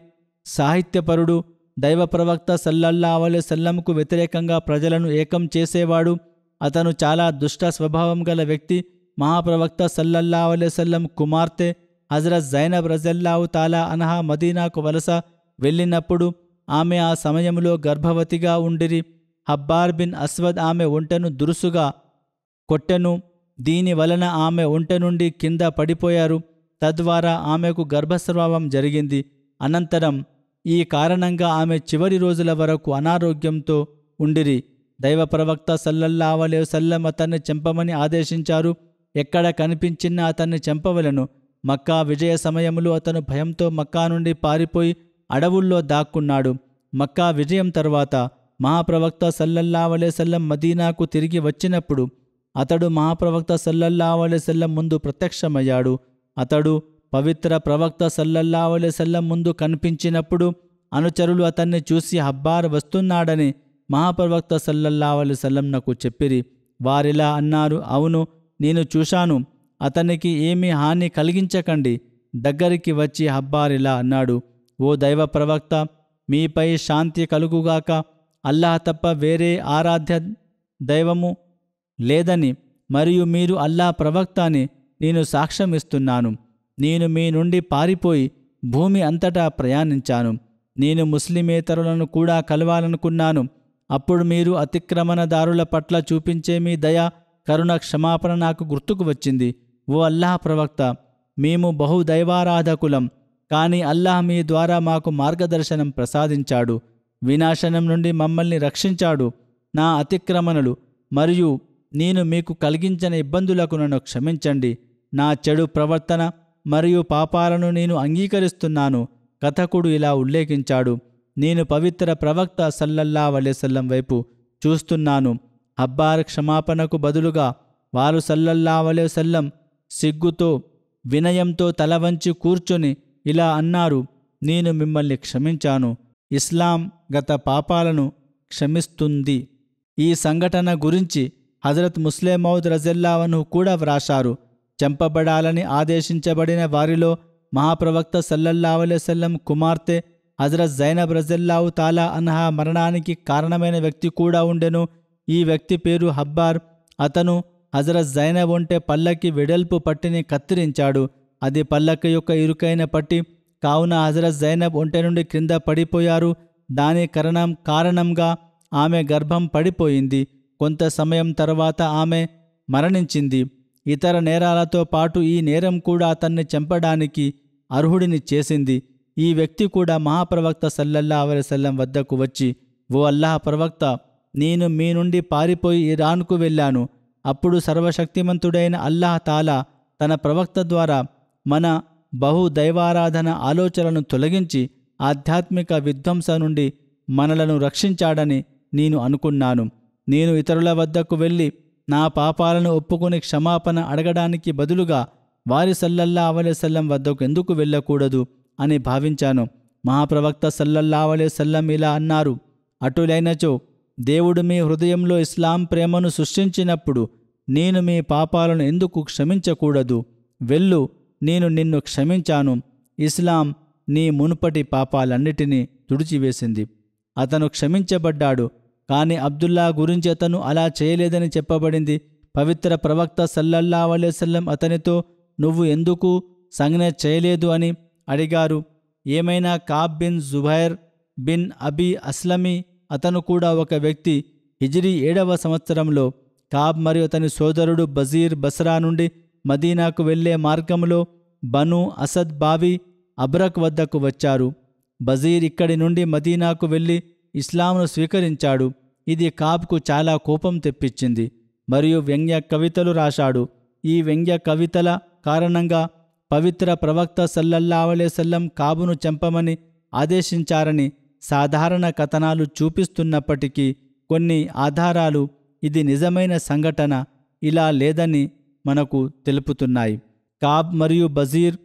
B: సాహిత్యపరుడు, దైవ ప్రవక్త సల్లల్లాహు అలైహి వసల్లంకు వ్యతిరేకంగా ప్రజలను ఏకం చేసేవాడు. అతను చాలా దుష్ట స్వభావం గల వ్యక్తి. మహాప్రవక్త సల్లల్లాహు అలైహి వసల్లం కుమార్తె హజరత్ జైనబ్ రజల్లాహు తాలా అన్హా మదీనాకు వలస వెళ్ళినప్పుడు ఆమె ఆ సమయంలో గర్భవతిగా ఉండిరి. హబ్బార్ బిన్ అస్వద్ ఆమె ఒంటెను దురుసుగా కొట్టెను. దీని వలన ఆమె ఒంటె నుండి కింద పడిపోయారు. తద్వారా ఆమెకు గర్భస్రావం జరిగింది. అనంతరం ఈ కారణంగా ఆమె చివరి రోజుల వరకు అనారోగ్యంతో ఉండిరి. దైవ ప్రవక్త సల్లల్లాహు అలైహి వసల్లం అతన్ని చంపమని ఆదేశించారు. ఎక్కడ కనిపించినా అతన్ని చంపవలెను. మక్కా విజయ సమయంలో అతను భయంతో మక్కా నుండి పారిపోయి అడవుల్లో దాక్కున్నాడు. మక్కా విజయం తర్వాత మహాప్రవక్త సల్లల్లాహు అలైహి వసల్లం మదీనాకు తిరిగి వచ్చినప్పుడు అతడు మహాప్రవక్త సల్లల్లాహు అలైహి వసల్లం ముందు ప్రత్యక్షమయ్యాడు. అతడు పవిత్ర ప్రవక్త సల్లల్లాహు అలైహి వసల్లం ముందు కనిపించినప్పుడు అనుచరులు అతన్ని చూసి హబ్బార్ వస్తున్నాడని మహాప్రవక్త సల్లల్లాహు అలైహి వసల్లం నాకు చెప్పిరి. వారిలా అన్నారు, అవును, నేను చూశాను, అతనికి ఏమీ హాని కలిగించకండి. దగ్గరికి వచ్చి హబ్బార్ ఇలా అన్నాడు, ఓ దైవ ప్రవక్త, మీపై శాంతి కలుగుగాక, అల్లాహ్ తప్ప వేరే ఆరాధ్య దైవము లేదని మరియు మీరు అల్లాహ్ ప్రవక్త అని నేను సాక్ష్యమిస్తున్నాను. నేను మీ నుండి పారిపోయి భూమి అంతటా ప్రయాణించాను. నేను ముస్లిమేతరులను కూడా కలవాలనుకున్నాను. అప్పుడు మీరు అతిక్రమణదారుల పట్ల చూపించే మీ దయ, కరుణ, క్షమాపణ నాకు గుర్తుకు వచ్చింది. ఓ అల్లాహ్ ప్రవక్త, మేము బహుదైవారాధకులం, కానీ అల్లాహ్ మీ ద్వారా మాకు మార్గదర్శనం ప్రసాదించాడు, వినాశనం నుండి మమ్మల్ని రక్షించాడు. నా అతిక్రమణలు మరియు నేను మీకు కలిగించిన ఇబ్బందులకు నన్ను క్షమించండి. నా చెడు ప్రవర్తన మరియు పాపాలను నేను అంగీకరిస్తున్నాను. కథకుడు ఇలా ఉల్లేఖించాడు: నేను పవిత్ర ప్రవక్త సల్లల్లాహు అలైహి వసల్లం వైపు చూస్తున్నాను. హబ్బార్ క్షమాపణకు బదులుగా వారు సల్లల్లాహు అలైహి వసల్లం సిగ్గుతో, వినయంతో తల వంచి కూర్చొని ఇలా అన్నారు: నేను మిమ్మల్ని క్షమించాను. ఇస్లాం గత పాపాలను క్షమిస్తుంది. ఈ సంఘటన గురించి హజరత్ ముస్లిం మౌద్ రజల్లాహు అన్హు కూడా వ్రాశారు. చంపబడాలని ఆదేశించబడిన వారిలో మహాప్రవక్త సల్లల్లాహు అలైహి వసల్లం కుమార్తె హజరత్ జైనబ్ రజల్లాహు తాలా అన్హా మరణానికి కారణమైన వ్యక్తి కూడా ఉండెను. ఈ వ్యక్తి పేరు హబ్బార్. అతను హజరత్ జైనబ్ ఒంటె పల్లకి వెడల్పు పట్టిని కత్తిరించాడు. అది పల్లక యొక్క ఇరుకైన పట్టి కావున హజరత్ జైనబ్ ఒంటె నుండి క్రింద పడిపోయారు. దాని కారణంగా ఆమె గర్భం పడిపోయింది. కొంత సమయం తర్వాత ఆమె మరణించింది. ఇతర నేరాలతో పాటు ఈ నేరం కూడా అతన్ని చంపడానికి అర్హుడిని చేసింది. ఈ వ్యక్తి కూడా మహాప్రవక్త సల్లల్లాహు అలైహి వసల్లం వద్దకు వచ్చి, ఓ అల్లాహ్ ప్రవక్త, నేను మీ నుండి పారిపోయి ఇరాన్కు వెళ్ళాను. అప్పుడు సర్వశక్తిమంతుడైన అల్లాహ్ తాలా తన ప్రవక్త ద్వారా మన బహుదైవారాధన ఆలోచనలను తొలగించి ఆధ్యాత్మిక విధ్వంస నుండి మనలను రక్షించాడని నేను అనుకున్నాను. నేను ఇతరుల వద్దకు వెళ్ళి నా పాపాలను ఒప్పుకొని క్షమాపణ అడగడానికి బదులుగా వారి సల్లల్లాహు అలైహి వసల్లం వద్దకు ఎందుకు వెళ్ళకూడదు అని భావించాను. మహాప్రవక్త సల్లల్లాహు అలైహి వసల్లం ఇలా అన్నారు: అటులైనచో దేవుడు మీ హృదయంలో ఇస్లాం ప్రేమను సృష్టించినప్పుడు నేను మీ పాపాలను ఎందుకు క్షమించకూడదు? వెళ్ళు, నేను నిన్ను క్షమించాను. ఇస్లాం నీ మునుపటి పాపాలన్నిటినీ తుడిచివేసింది. అతను క్షమించబడ్డాడు. కానీ అబ్దుల్లా గురించి అతను అలా చేయలేదని చెప్పబడింది. పవిత్ర ప్రవక్త సల్లల్లాహు అలైహి వసల్లం అతనితో నువ్వు ఎందుకు సంజ్ఞ చేయలేదు అని అడిగారు. ఏమైనా Kab bin Zubair bin Abi Aslami, అతను కూడా ఒక వ్యక్తి. హిజ్రీ 7వ సంవత్సరంలో కాబ్ మరియు అతని సోదరుడు బజీర్ బస్రా నుండి మదీనాకు వెళ్లే మార్గంలో బను అసద్ బావి అబ్రక్ వద్దకు వచ్చారు. బజీర్ ఇక్కడి నుండి మదీనాకు వెళ్లి ఇస్లాంను స్వీకరించాడు. ఇది కాబ్కు చాలా కోపం తెప్పించింది మరియు వ్యంగ్య కవితలు రాశాడు. ఈ వ్యంగ్య కవితల కారణంగా పవిత్ర ప్రవక్త సల్లల్లాహు అలైహి వసల్లం కాబ్ను చంపమని ఆదేశించారని సాధారణ కథనాలు చూపిస్తున్నప్పటికీ కొన్ని ఆధారాలు ఇది నిజమైన సంఘటన ఇలా లేదని మనకు తెలుపుతున్నాయి. కాబ్ మరియు బజీర్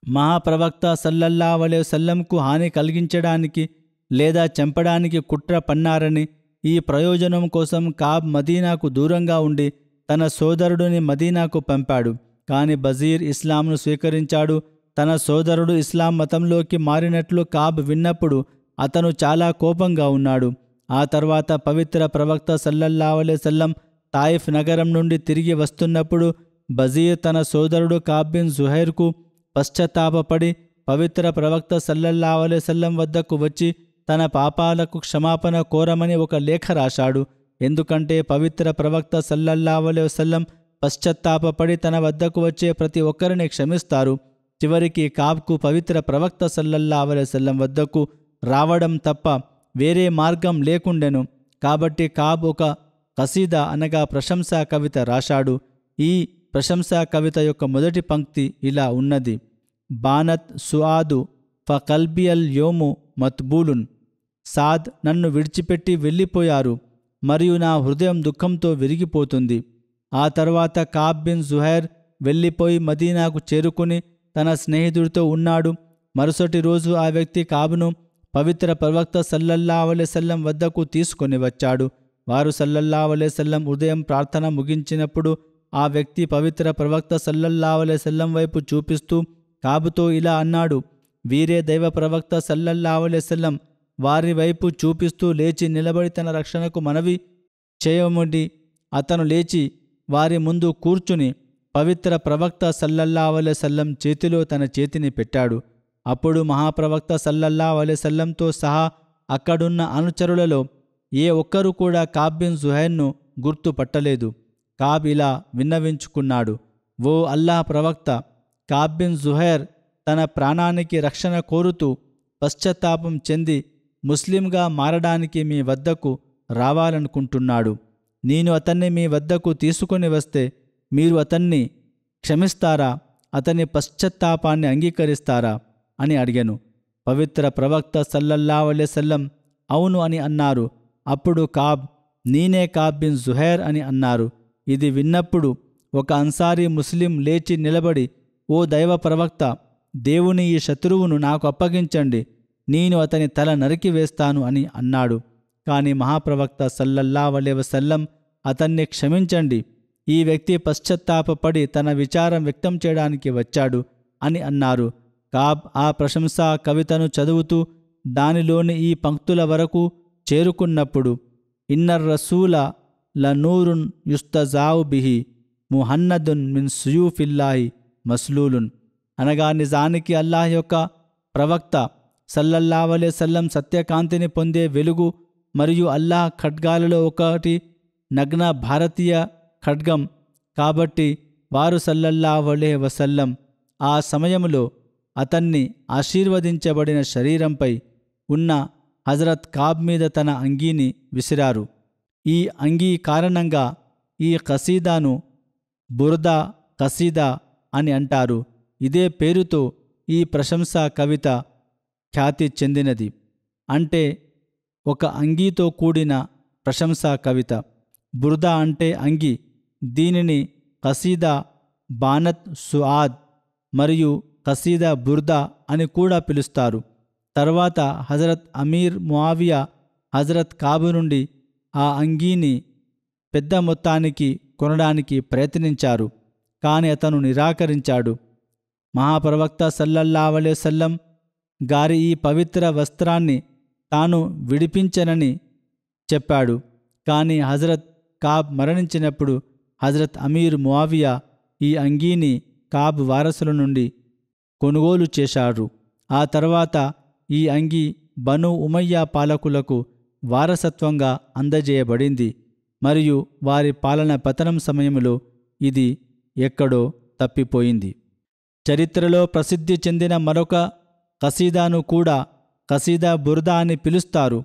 B: మహాప్రవక్త సల్లల్లాహు అలైహి వసల్లంకు హాని కలిగించడానికి లేదా చంపడానికి కుట్ర పన్నారని, ఈ ప్రయోజనం కోసం కాబ్ మదీనాకు దూరంగా ఉండి తన సోదరుడిని మదీనాకు పంపాడు. కాని బజీర్ ఇస్లాంను స్వీకరించాడు. తన సోదరుడు ఇస్లాం మతంలోకి మారినట్లు కాబ్ విన్నప్పుడు అతను చాలా కోపంగా ఉన్నాడు. ఆ తర్వాత పవిత్ర ప్రవక్త సల్లల్లాహు అలైహి వసల్లం తాయిఫ్ నగరం నుండి తిరిగి వస్తున్నప్పుడు బజీర్ తన సోదరుడు కాబ్ బిన్ జుహైర్కు పశ్చాత్తాపపడి పవిత్ర ప్రవక్త సల్లల్లాహు అలైహి వసల్లం వద్దకు వచ్చి తన పాపాలకు క్షమాపణ కోరమని ఒక లేఖ రాశాడు. ఎందుకంటే పవిత్ర ప్రవక్త సల్లల్లాహు అలైహి వసల్లం పశ్చాత్తాపపడి తన వద్దకు వచ్చే ప్రతి ఒక్కరిని క్షమిస్తారు. చివరికి కాబ్కు పవిత్ర ప్రవక్త సల్లల్లాహు అలైహి వసల్లం వద్దకు రావడం తప్ప వేరే మార్గం లేకుండెను. కాబట్టి కాబ్ ఒక కసీదా అనగా ప్రశంసా కవిత రాశాడు. ఈ ప్రశంసా కవిత యొక్క మొదటి పంక్తి ఇలా ఉన్నది: బానత్ సుఆదు ఫ కల్బియల్ యోము మత్బూలున్. సాద్ నన్ను విడిచిపెట్టి వెళ్ళిపోయారు మరియు నా హృదయం దుఃఖంతో విరిగిపోతుంది. ఆ తర్వాత కాబ్ బిన్ జుహైర్ వెళ్ళిపోయి మదీనాకు చేరుకుని తన స్నేహితుడితో ఉన్నాడు. మరుసటి రోజు ఆ వ్యక్తి కాబును పవిత్ర ప్రవక్త సల్లల్లాహు అలైహి వసల్లం వద్దకు తీసుకొని వచ్చాడు. వారు సల్లల్లాహు అలైహి వసల్లం ఉదయం ప్రార్థన ముగించినప్పుడు ఆ వ్యక్తి పవిత్ర ప్రవక్త సల్లల్లాహు అలైహి వసల్లం వైపు చూపిస్తూ కాబుతో ఇలా అన్నాడు: వీరే దైవ ప్రవక్త సల్లల్లాహు అలైహి వసల్లం వారి వైపు చూపిస్తూ లేచి నిలబడి తన రక్షణకు మనవి చేయముండి అతను లేచి వారి ముందు కూర్చుని పవిత్ర ప్రవక్త సల్లల్లాహు అలైహి వసల్లం చేతిలో తన చేతిని పెట్టాడు. అప్పుడు మహాప్రవక్త సల్లల్లాహు అలైహి వసల్లంతో సహా అక్కడున్న అనుచరులలో ఏ ఒక్కరూ కూడా కాబ్ బిన్ జుహైర్ను గుర్తుపట్టలేదు. కాబ్ ఇలా విన్నవించుకున్నాడు: ఓ అల్లాహ్ ప్రవక్త, కాబ్ బిన్ జుహైర్ తన ప్రాణానికి రక్షణ కోరుతూ పశ్చాత్తాపం చెంది ముస్లింగా మారడానికి మీ వద్దకు రావాలనుకుంటున్నాడు. నేను అతన్ని మీ వద్దకు తీసుకొని వస్తే మీరు అతన్ని క్షమిస్తారా, అతని పశ్చాత్తాపాన్ని అంగీకరిస్తారా అని అడిగాను. పవిత్ర ప్రవక్త సల్లల్లాహు అలైహి వసల్లం అవును అని అన్నారు. అప్పుడు కాబ్ నేనే కాబ్ బిన్ జుహైర్ అని అన్నారు. ఇది విన్నప్పుడు ఒక అన్సారీ ముస్లిం లేచి నిలబడి, ఓ దైవ ప్రవక్త, దేవుని ఈ శత్రువును నాకు అప్పగించండి, నేను అతని తల నరికి వేస్తాను అని అన్నాడు. కాని మహాప్రవక్త సల్లల్లాహు అలైహి వసల్లం అతన్ని క్షమించండి, ఈ వ్యక్తి పశ్చాత్తాపపడి తన విచారం వ్యక్తం చేయడానికి వచ్చాడు అని అన్నారు. కాబ్ ఆ ప్రశంసా కవితను చదువుతూ దానిలోని ఈ పంక్తుల వరకు చేరుకున్నప్పుడు, ఇన్నర్ రసూల లనూరున్ యుస్తజావు బిహి ముహన్నదున్ మిన్ సుయూఫిల్లాహి మస్లూలున్, అనగా నిజానికి అల్లాహ్ యొక్క ప్రవక్త సల్లల్లాహు అలైహి వసల్లం సత్యకాంతిని పొందే వెలుగు మరియు అల్లాహ్ ఖడ్గాలలో ఒకటి నగ్న భారతీయ ఖడ్గం కాబట్టి వారు సల్లల్లాహు అలైహి వసల్లం ఆ సమయంలో అతన్ని ఆశీర్వదించబడిన శరీరంపై ఉన్న హజరత్ కాబ్ మీద తన అంగీని విసిరారు. ఈ అంగీ కారణంగా ఈ ఖసీదాను బుర్దా ఖసీదా అని అంటారు. ఇదే పేరుతో ఈ ప్రశంసా కవిత ఖ్యాతి చెందినది. అంటే ఒక అంగీతో కూడిన ప్రశంసా కవిత. బుర్దా అంటే అంగి. దీనిని ఖసీదా బానత్ సుఆద్ మరియు ఖసీదా బుర్దా అని కూడా పిలుస్తారు. తర్వాత హజరత్ అమీర్ ముఆవియా హజరత్ కాబు నుండి ఆ అంగీని పెద్ద మొత్తానికి కొనడానికి ప్రయత్నించారు. కాని అతను నిరాకరించాడు. మహాప్రవక్త సల్లల్లాహు అలైహి వసల్లం గారి ఈ పవిత్ర వస్త్రాన్ని తాను విడిపించనని చెప్పాడు. కాని హజరత్ కాబ్ మరణించినప్పుడు హజరత్ అమీర్ ముఆవియా ఈ అంగీని కాబ్ వారసుల నుండి కొనుగోలు చేశారు. ఆ తర్వాత ఈ అంగీ బను ఉమయ్యా పాలకులకు వారసత్వంగా అందజేయబడింది మరియు వారి పాలన పతనం సమయంలో ఇది ఎక్కడో తప్పిపోయింది. చరిత్రలో ప్రసిద్ధి చెందిన మరొక ఖసీదాను కూడా ఖసీదా బుర్దా అని పిలుస్తారు.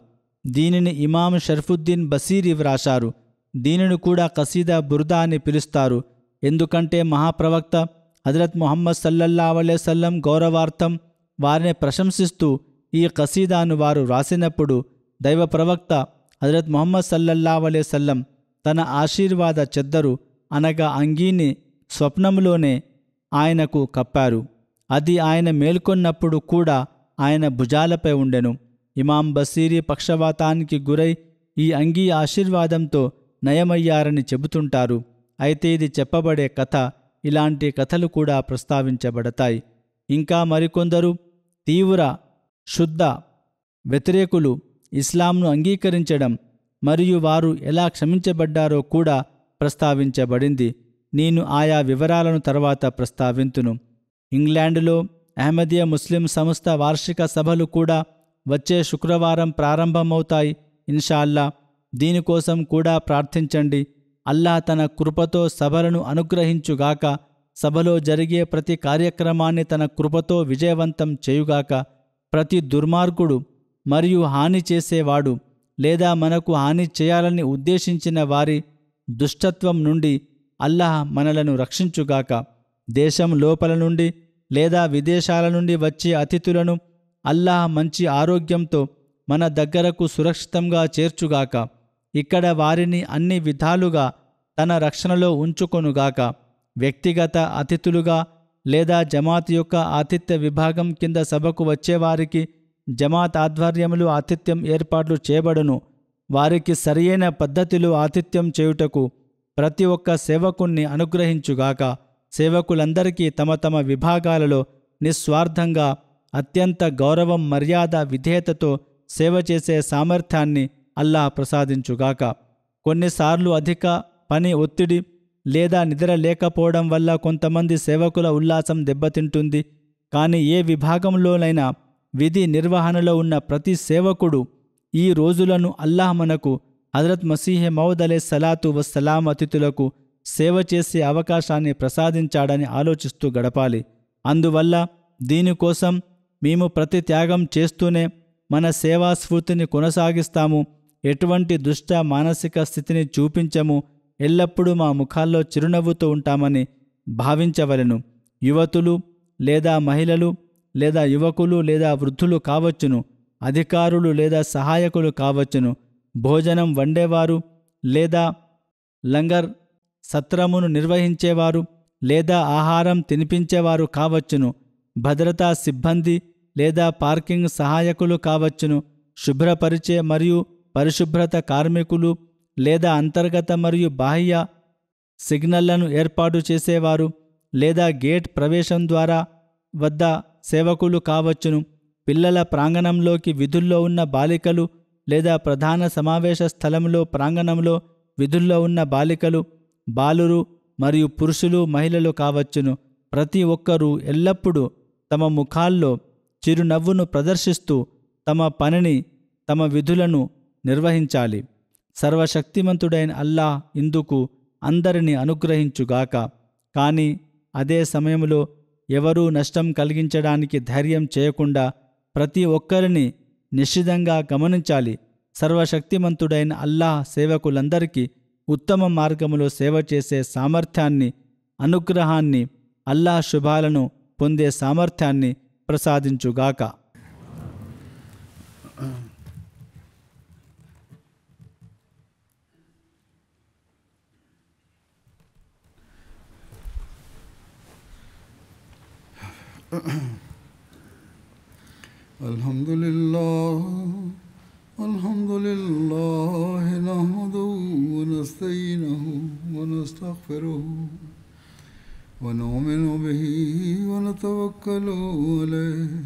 B: దీనిని ఇమాం షర్ఫుద్దీన్ బసీరి వ్రాశారు. దీనిని కూడా ఖసీదా బుర్దా అని పిలుస్తారు. ఎందుకంటే మహాప్రవక్త హజరత్ ముహమ్మద్ సల్లల్లాహు అలైహి వసల్లం గౌరవార్థం వారిని ప్రశంసిస్తూ ఈ ఖసీదాను వారు వ్రాసినప్పుడు దైవ ప్రవక్త హజరత్ ముహమ్మద్ సల్లల్లాహు అలైహి వసల్లం తన ఆశీర్వాద చెద్దరు అనగా అంగీని స్వప్నంలోనే ఆయనకు కప్పారు. అది ఆయన మేల్కొన్నప్పుడు కూడా ఆయన భుజాలపై ఉండెను. ఇమాం బసీరి పక్షవాతానికి గురై ఈ అంగీ ఆశీర్వాదంతో నయమయ్యారని చెబుతుంటారు. అయితే ఇది చెప్పబడే కథ, ఇలాంటి కథలు కూడా ప్రస్తావించబడతాయి. ఇంకా మరికొందరు తీవ్ర శుద్ధ వ్యతిరేకులు ఇస్లాంను అంగీకరించడం మరియు వారు ఎలా క్షమించబడ్డారో కూడా ప్రస్తావించబడింది. నేను ఆయా వివరాలను తర్వాత ప్రస్తావింతును. ఇంగ్లాండులో అహ్మదియా ముస్లిం సంస్థ వార్షిక సభలు కూడా వచ్చే శుక్రవారం ప్రారంభమవుతాయి. ఇన్షాల్లా దీనికోసం కూడా ప్రార్థించండి. అల్లాహ్ తన కృపతో సభలను అనుగ్రహించుగాక. సభలో జరిగే ప్రతి కార్యక్రమాన్ని తన కృపతో విజయవంతం చేయుగాక. ప్రతి దుర్మార్గుడు మరియు హాని చేసేవాడు లేదా మనకు హాని చేయాలని ఉద్దేశించిన వారి దుష్టత్వం నుండి అల్లాహ్ మనలను రక్షించుగాక. దేశం లోపల నుండి లేదా విదేశాల నుండి వచ్చే అతిథులను అల్లాహ్ మంచి ఆరోగ్యంతో మన దగ్గరకు సురక్షితంగా చేర్చుగాక. ఇక్కడ వారిని అన్ని విధాలుగా తన రక్షణలో ఉంచుకొనుగాక. వ్యక్తిగత అతిథులుగా లేదా జమాత్ యొక్క ఆతిథ్య విభాగం కింద సభకు వచ్చేవారికి జమాత్ ఆధ్వర్యంలో ఆతిథ్యం ఏర్పాట్లు చేయబడును. వారికి సరియైన పద్ధతిలో ఆతిథ్యం చేయుటకు ప్రతి ఒక్క సేవకుణ్ణి అనుగ్రహించుగాక. సేవకులందరికీ తమ తమ విభాగాలలో నిస్వార్థంగా అత్యంత గౌరవం, మర్యాద, విధేయతతో సేవ చేసే సామర్థ్యాన్ని అల్లాహ్ ప్రసాదించుగాక. కొన్నిసార్లు అధిక పని ఒత్తిడి లేదా నిద్ర లేకపోవడం వల్ల కొంతమంది సేవకుల ఉల్లాసం దెబ్బతింటుంది. కానీ ఏ విభాగంలోనైనా విధి నిర్వహణలో ఉన్న ప్రతి సేవకుడు ఈ రోజులను అల్లాహ్ మనకు హజరత్ మసీహ్ మౌద్ అలైహిస్సలాతు వస్సలాం అతిథులకు సేవ చేసే అవకాశాన్ని ప్రసాదించాడని ఆలోచిస్తూ గడపాలి. అందువల్ల దీనికోసం మేము ప్రతి త్యాగం చేస్తూనే మన సేవా స్ఫూర్తిని కొనసాగిస్తాము. ఎటువంటి దుష్ట మానసిక స్థితిని చూపించము. ఎల్లప్పుడూ మా ముఖాల్లో చిరునవ్వుతో ఉంటామని భావించవలెను. యువతులు లేదా మహిళలు లేదా యువకులు లేదా వృద్ధులు కావచ్చును, అధికారులు లేదా సహాయకులు కావచ్చును, భోజనం వండేవారు లేదా లంగర్ సత్రమును నిర్వహించేవారు లేదా ఆహారం తినిపించేవారు కావచ్చును, భద్రతా సిబ్బంది లేదా పార్కింగ్ సహాయకులు కావచ్చును, శుభ్రపరిచే మరియు పరిశుభ్రత కార్మికులు లేదా అంతర్గత మరియు బాహ్య సిగ్నళ్లను ఏర్పాటు చేసేవారు లేదా గేట్ ప్రవేశం ద్వారా వద్ద సేవకులు కావచ్చును, పిల్లల ప్రాంగణంలోకి విధుల్లో ఉన్న బాలికలు లేదా ప్రధాన సమావేశ స్థలంలో ప్రాంగణంలో విధుల్లో ఉన్న బాలికలు, బాలురు మరియు పురుషులు, మహిళలు కావచ్చును. ప్రతి ఒక్కరూ ఎల్లప్పుడూ తమ ముఖాల్లో చిరునవ్వును ప్రదర్శిస్తూ తమ పనిని, తమ విధులను నిర్వహించాలి. సర్వశక్తిమంతుడైన అల్లాహ్ ఇందుకు అందరినీ అనుగ్రహించుగాక. కానీ అదే సమయంలో ఎవరూ నష్టం కలిగించడానికి ధైర్యం చేయకుండా ప్రతి ఒక్కరిని నిశ్చితంగా గమనించాలి. సర్వశక్తిమంతుడైన అల్లాహ్ సేవకులందరికీ ఉత్తమ మార్గములో సేవ చేసే సామర్థ్యాన్ని, అనుగ్రహాన్ని, అల్లాహ్ శుభాలను పొందే సామర్థ్యాన్ని ప్రసాదించుగాక.
A: Alhamdulillah nahmaduhu wa nasta'inuhu wa nastaghfiruhu wa nu'minu bihi wa natawakkalu alayhi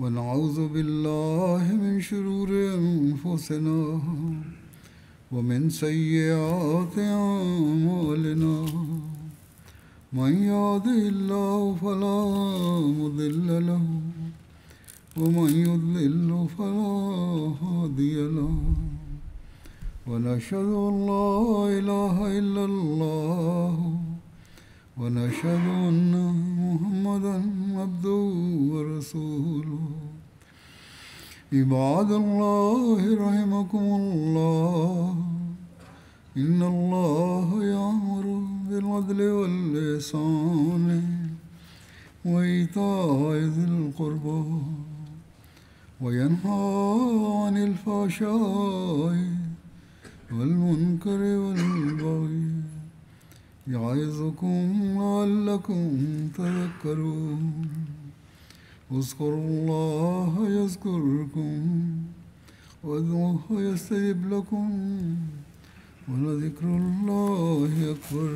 A: wa na'udhu billahi min shururi anfusina wa min sayyiati a'malina. Man yahdihillahu fala mudilla lahu ومن يضلل فلا هادي له ونشهد أن لا إله إلا الله ونشهد أن محمدا عبده ورسوله. عباد الله رحمكم الله إن الله يأمر بالعدل والإحسان وإيتاء ذي القربى وينهى عن الفحشاء والمنكر والبغي يعظكم لعلكم تذكرون. اذكروا الله يذكركم وادعوه يستجب لكم ولذكر الله أكبر.